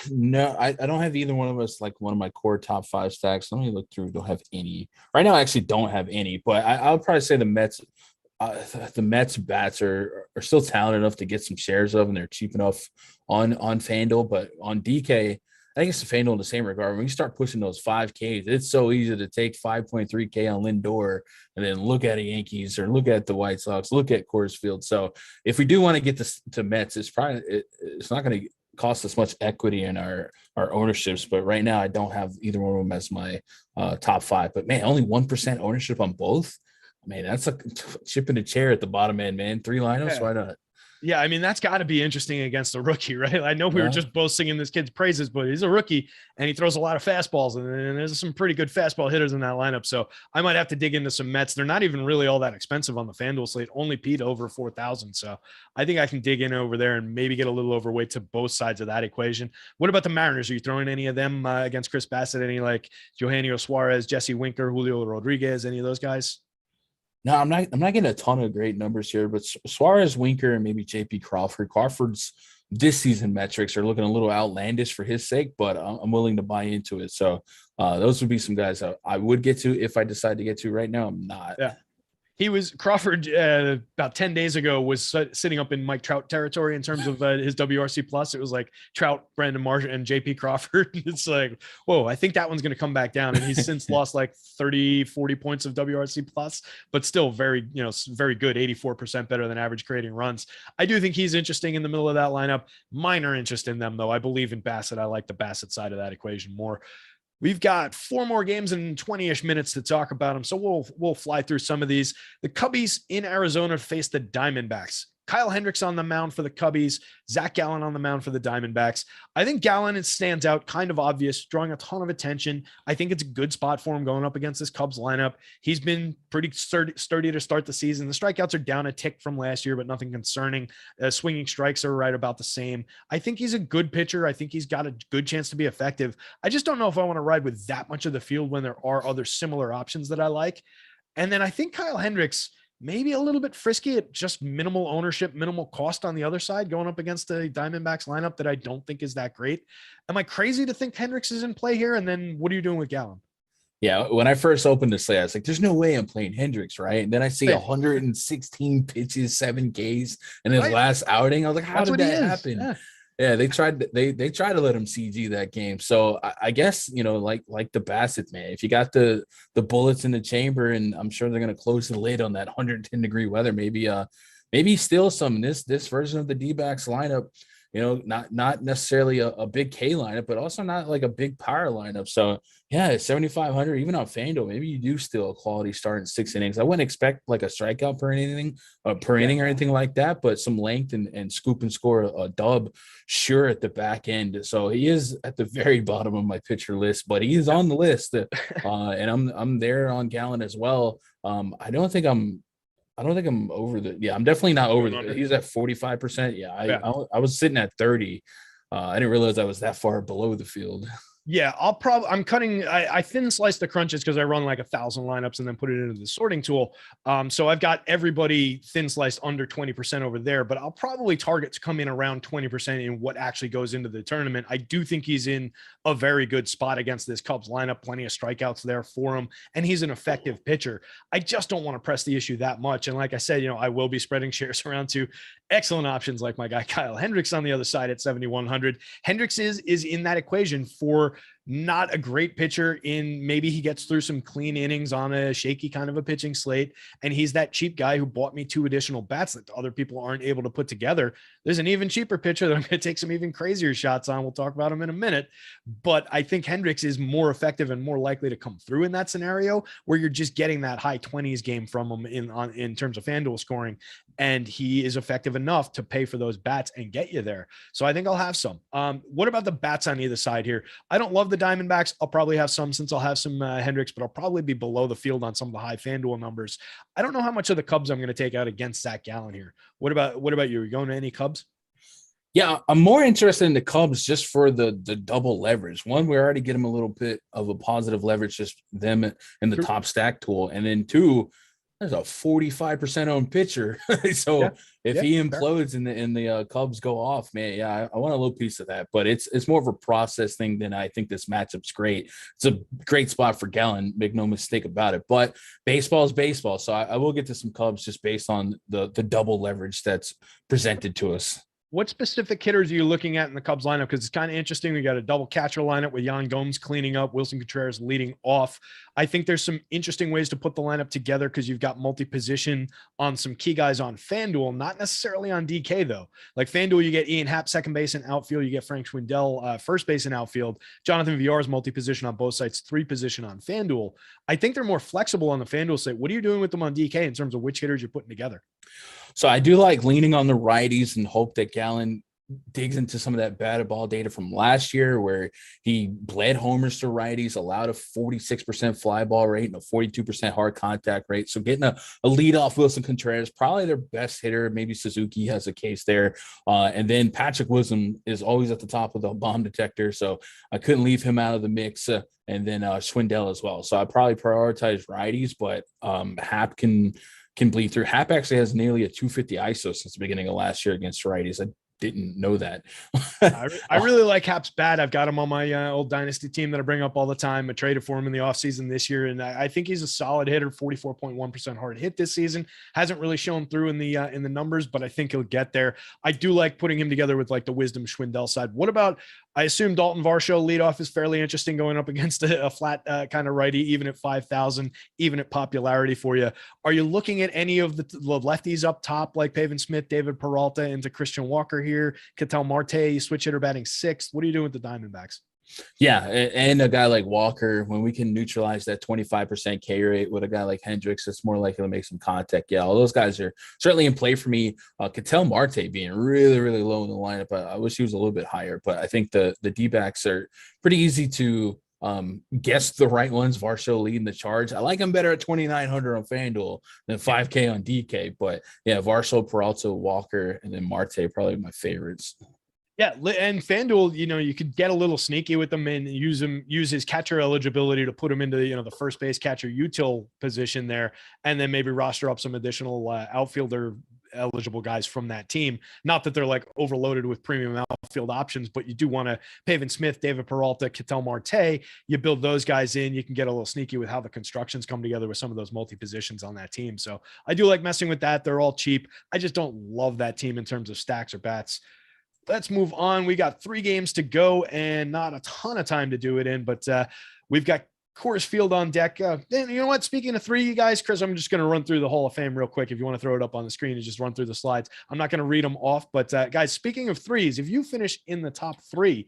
No, I don't have either one of us like one of my core top 5 stacks. Let me look through. Don't have any right now. I actually don't have any, but I'll probably say the Mets bats are still talented enough to get some shares of, and they're cheap enough on FanDuel. But on DK, I think it's FanDuel in the same regard. When you start pushing those 5Ks, it's so easy to take 5.3K on Lindor and then look at a Yankees or look at the White Sox, look at Coors Field. So if we do want to get this to Mets, it's not going to cost us much equity in our ownerships, but right now I don't have either one of them as my top 5. But man, only 1% ownership on both. Man, that's a chip in a chair at the bottom end, man. 3 lineups, why not? Yeah, I mean, that's got to be interesting against a rookie, right? I know we were just both singing this kid's praises, but he's a rookie and he throws a lot of fastballs, and there's some pretty good fastball hitters in that lineup. So I might have to dig into some Mets. They're not even really all that expensive on the FanDuel slate, only Pete over 4,000. So I think I can dig in over there and maybe get a little overweight to both sides of that equation. What about the Mariners? Are you throwing any of them against Chris Bassett? Any like Eugenio Suarez, Jesse Winker, Julio Rodriguez, any of those guys? No, I'm not getting a ton of great numbers here, but Suarez, Winker, and maybe JP Crawford. Crawford's this season metrics are looking a little outlandish for his sake, but I'm willing to buy into it. So those would be some guys I would get to if I decide to get to. Right now, I'm not. Yeah. He was Crawford about 10 days ago was sitting up in Mike Trout territory in terms of his WRC plus. It was like Trout, Brandon Marsh, and JP Crawford. It's like, whoa, I think that one's going to come back down. And he's since lost like 30, 40 points of WRC plus, but still very good, 84% better than average creating runs. I do think he's interesting in the middle of that lineup. Minor interest in them though. I believe in Bassett. I like the Bassett side of that equation more. We've got 4 more games and 20-ish minutes to talk about them, so we'll fly through some of these. The Cubbies in Arizona face the Diamondbacks. Kyle Hendricks on the mound for the Cubbies, Zach Gallen on the mound for the Diamondbacks. I think Gallen stands out, kind of obvious, drawing a ton of attention. I think it's a good spot for him going up against this Cubs lineup. He's been pretty sturdy to start the season. The strikeouts are down a tick from last year, but nothing concerning. Swinging strikes are right about the same. I think he's a good pitcher. I think he's got a good chance to be effective. I just don't know if I want to ride with that much of the field when there are other similar options that I like. And then I think Kyle Hendricks, maybe a little bit frisky at just minimal ownership, minimal cost on the other side, going up against the Diamondbacks lineup that I don't think is that great. Am I crazy to think Hendricks is in play here? And then what are you doing with Gallen? Yeah, when I first opened the slate, I was like, there's no way I'm playing Hendricks, right? And then I see 116 pitches, 7 Ks in his last outing. I was like, how did that happen? Yeah, they tried to let him CG that game. So I guess, like the Bassett, man, if you got the bullets in the chamber, and I'm sure they're going to close the lid on that 110-degree weather, maybe steal some. This version of the D-backs lineup, not necessarily a big K lineup, but also not like a big power lineup. So yeah, 7,500, even on FanDuel, maybe you do steal a quality start in 6 innings. I wouldn't expect like a strikeout per inning or anything like that, but some length and scoop and score a dub, sure, at the back end. So he is at the very bottom of my pitcher list, but he is on the list, and I'm there on Gallen as well. I don't think I'm over I'm definitely not over he's at 45%. I was sitting at 30. I didn't realize I was that far below the field. Yeah, I'm cutting. I thin slice the crunches because I run like 1,000 lineups and then put it into the sorting tool. So I've got everybody thin sliced under 20% over there, but I'll probably target to come in around 20% in what actually goes into the tournament. I do think he's in a very good spot against this Cubs lineup. Plenty of strikeouts there for him, and he's an effective pitcher. I just don't want to press the issue that much. And like I said, I will be spreading shares around to excellent options like my guy Kyle Hendricks on the other side at 7,100. Hendricks is in that equation for not a great pitcher in maybe he gets through some clean innings on a shaky kind of a pitching slate. And he's that cheap guy who bought me 2 additional bats that other people aren't able to put together. There's an even cheaper pitcher that I'm going to take some even crazier shots on. We'll talk about him in a minute, but I think Hendricks is more effective and more likely to come through in that scenario where you're just getting that high 20s game from him in terms of FanDuel scoring. And he is effective enough to pay for those bats and get you there. So I think I'll have some. What about the bats on either side here? I don't love the Diamondbacks. I'll probably have some since I'll have some Hendricks, but I'll probably be below the field on some of the high FanDuel numbers. I don't know how much of the Cubs I'm going to take out against Zach Gallen here. What about you? Are you going to any Cubs? Yeah, I'm more interested in the Cubs just for the double leverage. One, we already get them a little bit of a positive leverage, just them in the top stack tool. And then 2, there's a 45% owned pitcher. So if he implodes and the Cubs go off, man, I want a little piece of that. But it's more of a process thing than I think this matchup's great. It's a great spot for Gallen, make no mistake about it. But baseball is baseball. So I will get to some Cubs just based on the double leverage that's presented to us. What specific hitters are you looking at in the Cubs lineup? Because it's kind of interesting. We got a double catcher lineup with Yan Gomes cleaning up, Wilson Contreras leading off. I think there's some interesting ways to put the lineup together because you've got multi-position on some key guys on FanDuel, not necessarily on DK though. Like FanDuel, you get Ian Happ second base and outfield. You get Frank Schwindel first base and outfield. Jonathan Villar's multi-position on both sides, 3 position on FanDuel. I think they're more flexible on the FanDuel site. What are you doing with them on DK in terms of which hitters you're putting together? So I do like leaning on the righties and hope that Gallen digs into some of that batted ball data from last year where he bled homers to righties, allowed a 46% fly ball rate and a 42% hard contact rate. So getting a leadoff Wilson Contreras, probably their best hitter. Maybe Suzuki has a case there. And then Patrick Wisdom is always at the top of the bomb detector. So I couldn't leave him out of the mix. And then Schwindel as well. So I probably prioritize righties, but Happ can bleed through. Happ actually has nearly a 250 ISO since the beginning of last year against righties. I didn't know that. I really like Hap's bat. I've got him on my old dynasty team that I bring up all the time. I traded for him in the offseason this year, and I think he's a solid hitter, 44.1% hard hit this season. Hasn't really shown through in the numbers, but I think he'll get there. I do like putting him together with like the Wisdom Schwindel side. What about, I assume Dalton Varsho leadoff is fairly interesting going up against a flat kind of righty, even at 5,000, even at popularity for you. Are you looking at any of the lefties up top, like Pavin Smith, David Peralta, into Christian Walker here, Ketel Marte, you switch hitter batting sixth? What are you doing with the Diamondbacks? Yeah, and a guy like Walker, when we can neutralize that 25% K rate with a guy like Hendricks, it's more likely to make some contact. Yeah, all those guys are certainly in play for me. Ketel Marte being really, really low in the lineup. I wish he was a little bit higher, but I think the D-backs are pretty easy to guess the right ones. Varsho leading the charge. I like him better at 2,900 on FanDuel than 5K on DK, but yeah, Varsho, Peralta, Walker, and then Marte probably my favorites. Yeah, and FanDuel, you could get a little sneaky with them and use his catcher eligibility to put him into the first base catcher util position there, and then maybe roster up some additional outfielder eligible guys from that team. Not that they're like overloaded with premium outfield options, but you do want to Pavin Smith, David Peralta, Ketel Marte. You build those guys in. You can get a little sneaky with how the constructions come together with some of those multi positions on that team. So I do like messing with that. They're all cheap. I just don't love that team in terms of stacks or bats. Let's move on. We got 3 games to go and not a ton of time to do it in, but we've got Coors Field on deck. You know what? Speaking of 3, you guys, Chris, I'm just going to run through the Hall of Fame real quick. If you want to throw it up on the screen and just run through the slides, I'm not going to read them off, but guys, speaking of 3s, if you finish in the top 3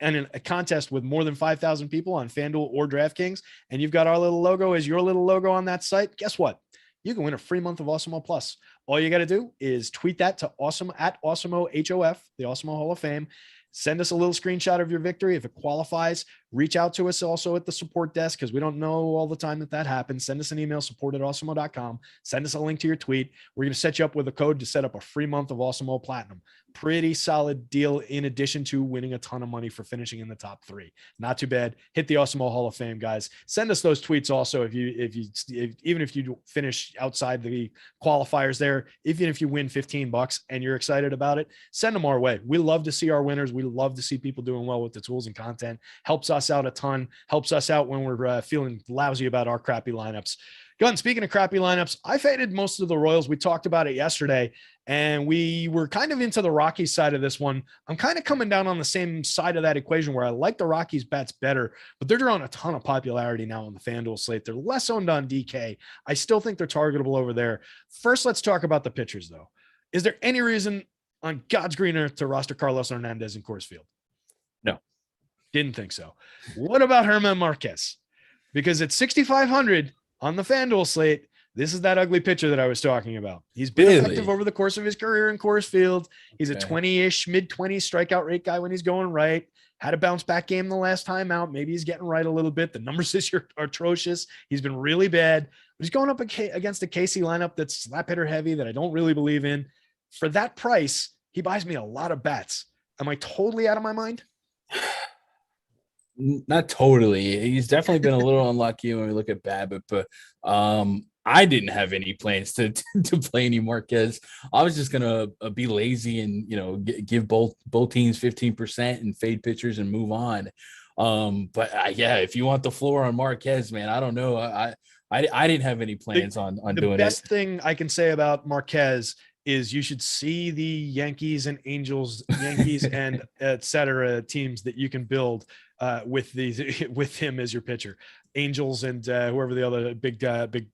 and in a contest with more than 5,000 people on FanDuel or DraftKings, and you've got our little logo as your little logo on that site, guess what? You can win a free month of Awesemo Plus. All you got to do is tweet that to Awesemo at Awesemo HOF, the Awesemo Hall of Fame. Send us a little screenshot of your victory. If it qualifies, reach out to us also at the support desk, because we don't know all the time that happens. Send us an email, support@awesemo.com. Send us a link to your tweet. We're going to set you up with a code to set up a free month of Awesemo Platinum. Pretty solid deal, in addition to winning a ton of money for finishing in the top 3. Not too bad. Hit the Awesemo Hall of Fame, guys. Send us those tweets also even if you finish outside the qualifiers there. Even if you win $15 and you're excited about it, send them our way. We love to see our winners. We love to see people doing well with the tools and content. Helps us out a ton. Helps us out when we're feeling lousy about our crappy lineups. Gun, speaking of crappy lineups, I faded most of the Royals. We talked about it yesterday, and we were kind of into the Rockies side of this one. I'm kind of coming down on the same side of that equation where I like the Rockies bats better, but they're drawing a ton of popularity now on the FanDuel slate. They're less owned on DK. I still think they're targetable over there. First, let's talk about the pitchers, though. Is there any reason on God's green earth to roster Carlos Hernandez in Coors Field? No. Didn't think so. What about German Marquez? Because at 6,500 on the FanDuel slate, this is that ugly pitcher that I was talking about. He's been effective over the course of his career in Coors Field. He's a 20-ish, mid-20s strikeout rate guy when he's going right. Had a bounce back game the last time out. Maybe he's getting right a little bit. The numbers this year are atrocious. He's been really bad. But he's going up against a KC lineup that's slap hitter heavy that I don't really believe in. For that price, he buys me a lot of bats. Am I totally out of my mind? Not totally. He's definitely been a little unlucky when we look at BABIP, but I didn't have any plans to play any Marquez. I was just gonna be lazy and give both teams 15% and fade pitchers and move on. But yeah, if you want the floor on Marquez, man, I don't know. I didn't have any plans on doing it. The best thing I can say about Marquez is you should see the Yankees and and et cetera teams that you can build with him as your pitcher. Angels and whoever the other big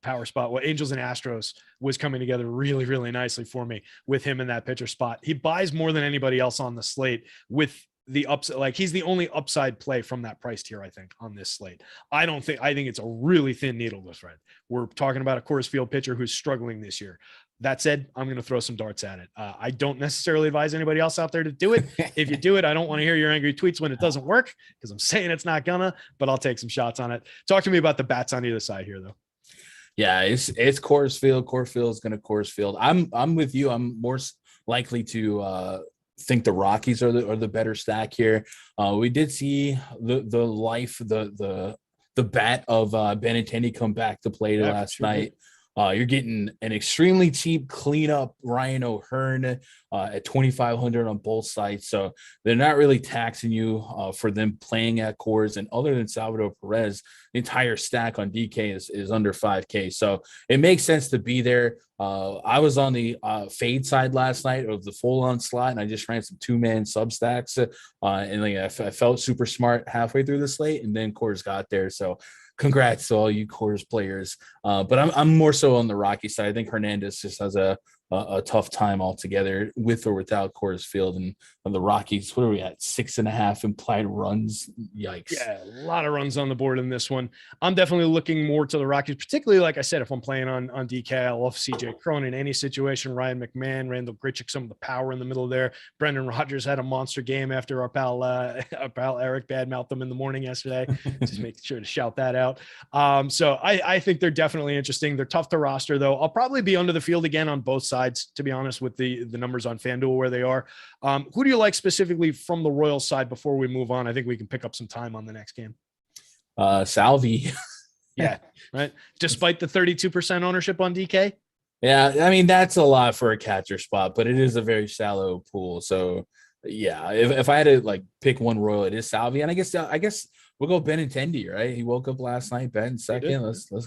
power spot. Well, Angels and Astros was coming together really, really nicely for me with him in that pitcher spot. He buys more than anybody else on the slate with the upside. Like, he's the only upside play from that price tier, I think, on this slate. I think it's a really thin needle to thread. We're talking about a Coors Field pitcher who's struggling this year. That said, I'm going to throw some darts at it. I don't necessarily advise anybody else out there to do it. If you do it, I don't want to hear your angry tweets when it doesn't work, because I'm saying it's not gonna, but I'll take some shots on it. Talk to me about the bats on either side here, though. Yeah, it's Coors Field. Coors Field is going to Coors Field. I'm with you. I'm more likely to think the Rockies are the better stack here. We did see the bat of Benintendi come back to play last night. You're getting an extremely cheap cleanup Ryan O'Hearn at 2,500 on both sides. So they're not really taxing you for them playing at Coors. And other than Salvador Perez, the entire stack on DK is under 5K. So it makes sense to be there. I was on the fade side last night of the full on slot, and I just ran some 2-man sub stacks. And like I felt super smart halfway through the slate, and then Coors got there. So congrats to all you Coors players. But I'm more so on the Rocky side. I think Hernandez just has a tough time altogether with or without Coors Field. And on the Rockies, what are we at? 6.5 implied runs. Yikes. Yeah, a lot of runs on the board in this one. I'm definitely looking more to the Rockies, particularly, like I said, if I'm playing on DK, I love CJ Cron in any situation. Ryan McMahon, Randall Grichuk, some of the power in the middle there. Brendan Rodgers had a monster game after our pal Eric badmouthed them in the morning yesterday. Just make sure to shout that out. So I think they're definitely interesting. They're tough to roster, though. I'll probably be under the field again on both sides, to be honest, with the numbers on FanDuel where they are. Who do you like specifically from the Royals side before we move on? I think we can pick up some time on the next game. Salvi. Yeah, right. Despite the 32% ownership on DK. Yeah, I mean, that's a lot for a catcher spot, but it is a very shallow pool. So yeah, if I had to like pick one Royal, it is Salvi. And I guess we'll go Benintendi, right? He woke up last night, Ben second.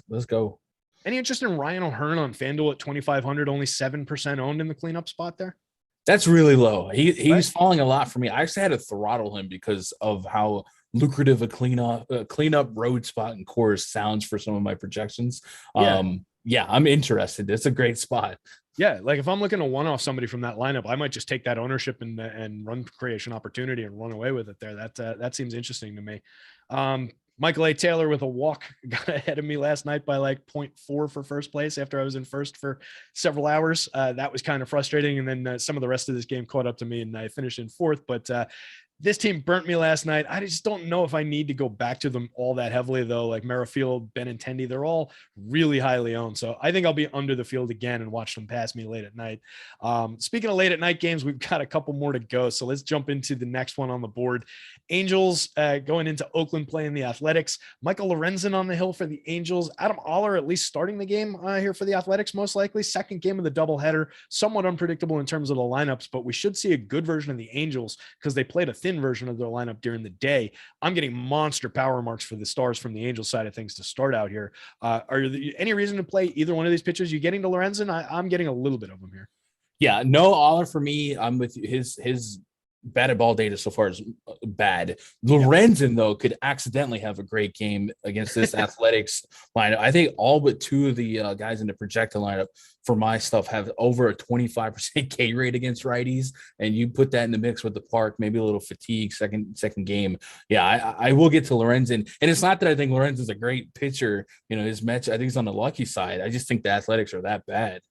Let's go. Any interest in Ryan O'Hearn on FanDuel at 2,500, only 7% owned in the cleanup spot there? That's really low. He's falling a lot for me. I actually had to throttle him because of how lucrative a cleanup road spot in Coors sounds for some of my projections. Yeah, I'm interested. It's a great spot. Yeah, like if I'm looking to one-off somebody from that lineup, I might just take that ownership and run creation opportunity and run away with it there. That seems interesting to me. Michael A. Taylor with a walk got ahead of me last night by like 0.4 for first place after I was in first for several hours. That was kind of frustrating. And then some of the rest of this game caught up to me and I finished in fourth. But this team burnt me last night. I just don't know if I need to go back to them all that heavily, though. Like Merrifield, Benintendi, they're all really highly owned. So I think I'll be under the field again and watch them pass me late at night. Speaking of late at night games, we've got a couple more to go. So let's jump into the next one on the board. Angels going into Oakland playing the Athletics. Michael Lorenzen on the hill for the Angels. Adam Oller at least starting the game here for the Athletics, most likely. Second game of the doubleheader. Somewhat unpredictable in terms of the lineups, but we should see a good version of the Angels because they played a thin version of their lineup during the day. I'm getting monster power marks for the Stars from the Angels side of things to start out here. Are there any reason to play either one of these pitchers? You getting to Lorenzen? I'm getting a little bit of them here. Yeah, no Oller for me. I'm with you. His batted ball data so far is bad. Lorenzen, though, could accidentally have a great game against this Athletics lineup. I think all but two of the guys in the projected lineup for my stuff have over a 25% K rate against righties, and you put that in the mix with the Park, maybe a little fatigue second game. Yeah, I will get to Lorenzen, and it's not that I think Lorenzen's a great pitcher. You know, his match, I think he's on the lucky side. I just think the Athletics are that bad.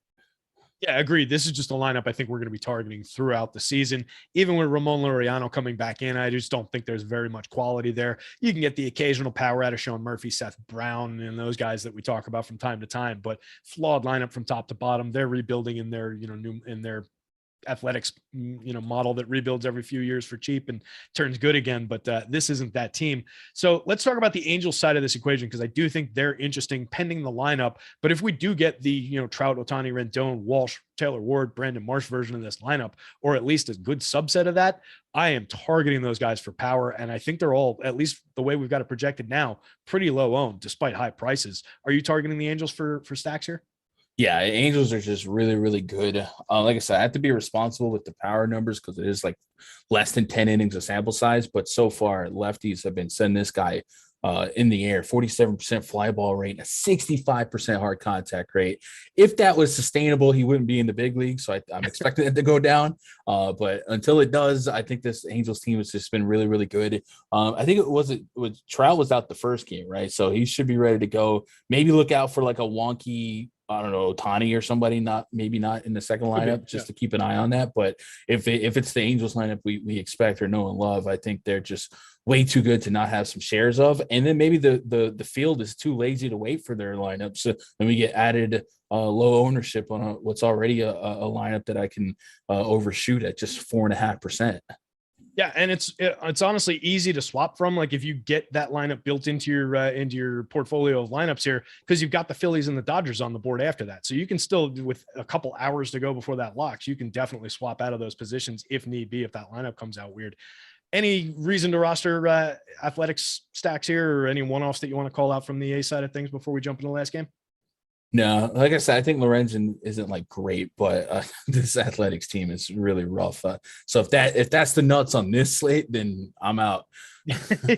Yeah, agreed. This is just a lineup I think we're going to be targeting throughout the season. Even with Ramon Laureano coming back in, I just don't think there's very much quality there. You can get the occasional power out of Sean Murphy, Seth Brown, and those guys that we talk about from time to time, but flawed lineup from top to bottom. They're rebuilding in their, in their Athletics, model that rebuilds every few years for cheap and turns good again. But this isn't that team. So let's talk about the Angels side of this equation, because I do think they're interesting pending the lineup. But if we do get the, Trout, Ohtani, Rendon, Walsh, Taylor Ward, Brandon Marsh version of this lineup, or at least a good subset of that, I am targeting those guys for power. And I think they're all, at least the way we've got it projected now, pretty low owned despite high prices. Are you targeting the Angels for stacks here? Yeah, Angels are just really, really good. Like I said, I have to be responsible with the power numbers because it is like less than 10 innings of sample size. But so far, lefties have been sending this guy in the air, 47% fly ball rate, a 65% hard contact rate. If that was sustainable, he wouldn't be in the big league. So I'm expecting it to go down. But until it does, I think this Angels team has just been really, really good. I think Trout was out the first game, right? So he should be ready to go. Maybe look out for like a wonky, I don't know, Ohtani or somebody, maybe not in the second lineup, just to keep an eye on that. But if it's the Angels lineup we expect or know and love, I think they're just way too good to not have some shares of. And then maybe the field is too lazy to wait for their lineup. So then we get added low ownership on what's already a lineup that I can overshoot at just 4.5%. Yeah, and it's honestly easy to swap from. Like if you get that lineup built into your portfolio of lineups here, because you've got the Phillies and the Dodgers on the board after that, so you can still, with a couple hours to go before that locks, you can definitely swap out of those positions if need be, if that lineup comes out weird. Any reason to roster athletics stacks here, or any one-offs that you want to call out from the A side of things before we jump into the last game? No, like I said, I think Lorenzen isn't like great, but this athletics team is really rough. So if that's the nuts on this slate, then I'm out.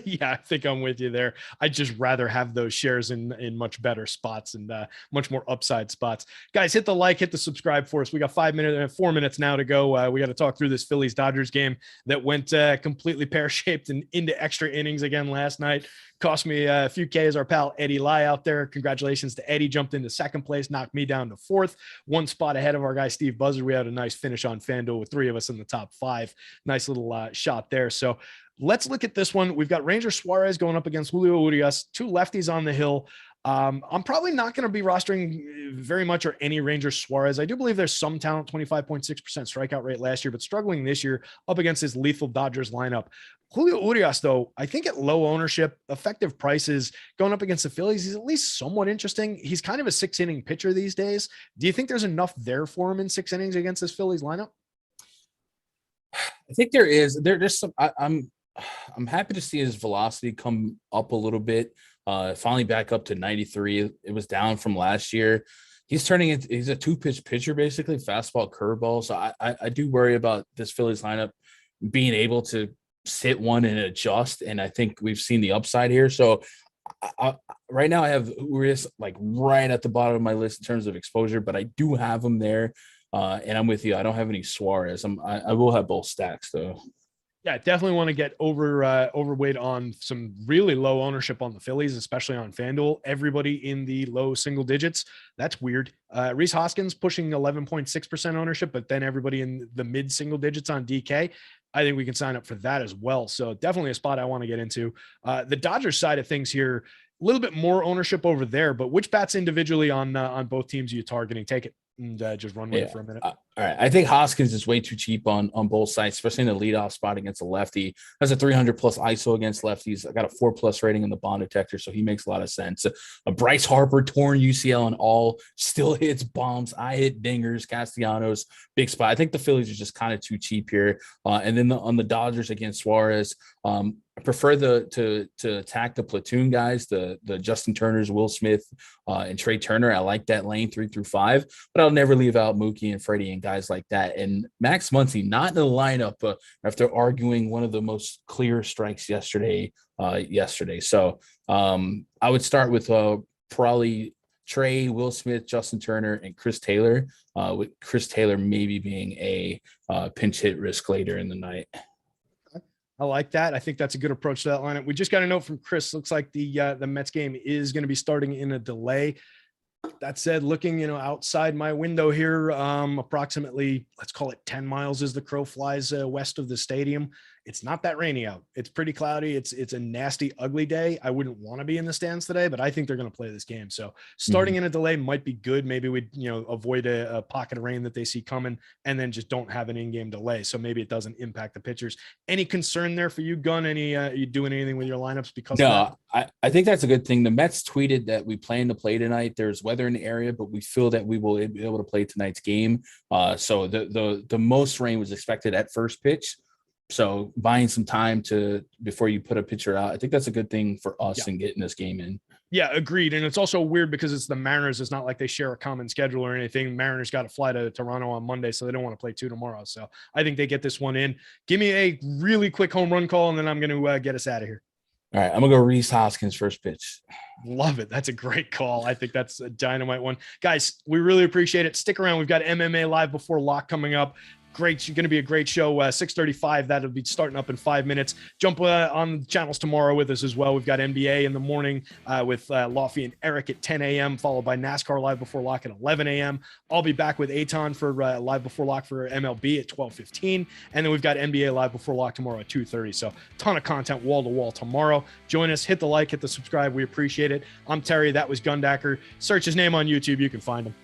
Yeah, I think I'm with you there. I'd just rather have those shares in much better spots and much more upside spots. Guys, hit the like, hit the subscribe for us. We got 4 minutes now to go. We got to talk through this Phillies Dodgers game that went completely pear-shaped and into extra innings again last night. Cost me a few Ks. Our pal Eddie Lai out there. Congratulations to Eddie. Jumped into second place, knocked me down to fourth. One spot ahead of our guy Steve Buzzard. We had a nice finish on FanDuel with 3 of us in the top 5. Nice little shot there. So let's look at this one. We've got Ranger Suarez going up against Julio Urias, 2 lefties on the hill. I'm probably not going to be rostering very much or any Ranger Suarez. I do believe there's some talent, 25.6% strikeout rate last year, but struggling this year up against his lethal Dodgers lineup. Julio Urias, though, I think at low ownership, effective prices, going up against the Phillies, he's at least somewhat interesting. He's kind of a 6-inning pitcher these days. Do you think there's enough there for him in 6 innings against this Phillies lineup? I think there is. There's some. I'm happy to see his velocity come up a little bit. Finally back up to 93. It was down from last year. He's a 2-pitch pitcher, basically, fastball, curveball. So I do worry about this Phillies lineup being able to sit one and adjust. And I think we've seen the upside here. So right now I have Urias like right at the bottom of my list in terms of exposure, but I do have him there. And I'm with you. I don't have any Suarez. I will have both stacks though. Yeah, definitely want to get overweight on some really low ownership on the Phillies, especially on FanDuel. Everybody in the low single digits. That's weird. Rhys Hoskins pushing 11.6% ownership, but then everybody in the mid single digits on DK. I think we can sign up for that as well. So definitely a spot I want to get into. The Dodgers side of things here, a little bit more ownership over there, but which bats individually on both teams are you targeting? Take it and just run with it for a minute. All right. I think Hoskins is way too cheap on both sides, especially in the leadoff spot against a lefty. Has a 300 plus ISO against lefties. I got a 4+ rating in the bond detector, so he makes a lot of sense. Bryce Harper, torn UCL and all, still hits bombs. I hit dingers. Castellanos, big spot. I think the Phillies are just kind of too cheap here. And then on the Dodgers against Suarez, I prefer to attack the platoon guys, the Justin Turners, Will Smith, and Trey Turner. I like that lane 3 through 5, but I'll never leave out Mookie and Freddie and guys like that. And Max Muncy not in the lineup after arguing one of the most clear strikes yesterday. So I would start with probably Trey, Will Smith, Justin Turner, and Chris Taylor. With Chris Taylor maybe being a pinch hit risk later in the night. I like that. I think that's a good approach to that lineup. We just got a note from Chris. Looks like the Mets game is going to be starting in a delay. That said, looking, outside my window here, approximately, let's call it 10 miles as the crow flies west of the stadium. It's not that rainy out. It's pretty cloudy. It's a nasty, ugly day. I wouldn't want to be in the stands today, but I think they're going to play this game. So starting in a delay might be good. Maybe we, avoid a pocket of rain that they see coming and then just don't have an in-game delay. So maybe it doesn't impact the pitchers. Any concern there for you, Gun? Are you doing anything with your lineups because of that? I think that's a good thing. The Mets tweeted that we plan to play tonight. There's weather in the area, but we feel that we will be able to play tonight's game. So the most rain was expected at first pitch. So buying some time before you put a pitcher out, I think that's a good thing for us in getting this game in. Yeah, agreed. And it's also weird because it's the Mariners. It's not like they share a common schedule or anything. Mariners got to fly to Toronto on Monday, so they don't want to play 2 tomorrow. So I think they get this one in. Give me a really quick home run call, and then I'm going to get us out of here. All right, I'm going to go Rhys Hoskins first pitch. Love it. That's a great call. I think that's a dynamite one. Guys, we really appreciate it. Stick around. We've got MMA Live Before Lock coming up. Great. It's going to be a great show. 6:35. That'll be starting up in 5 minutes. Jump on channels tomorrow with us as well. We've got NBA in the morning with Lofty and Eric at 10 a.m., followed by NASCAR Live Before Lock at 11 a.m. I'll be back with Aton for Live Before Lock for MLB at 12:15. And then we've got NBA Live Before Lock tomorrow at 2:30. So ton of content wall to wall tomorrow. Join us. Hit the like, hit the subscribe. We appreciate it. I'm Terry. That was Gundacker. Search his name on YouTube. You can find him.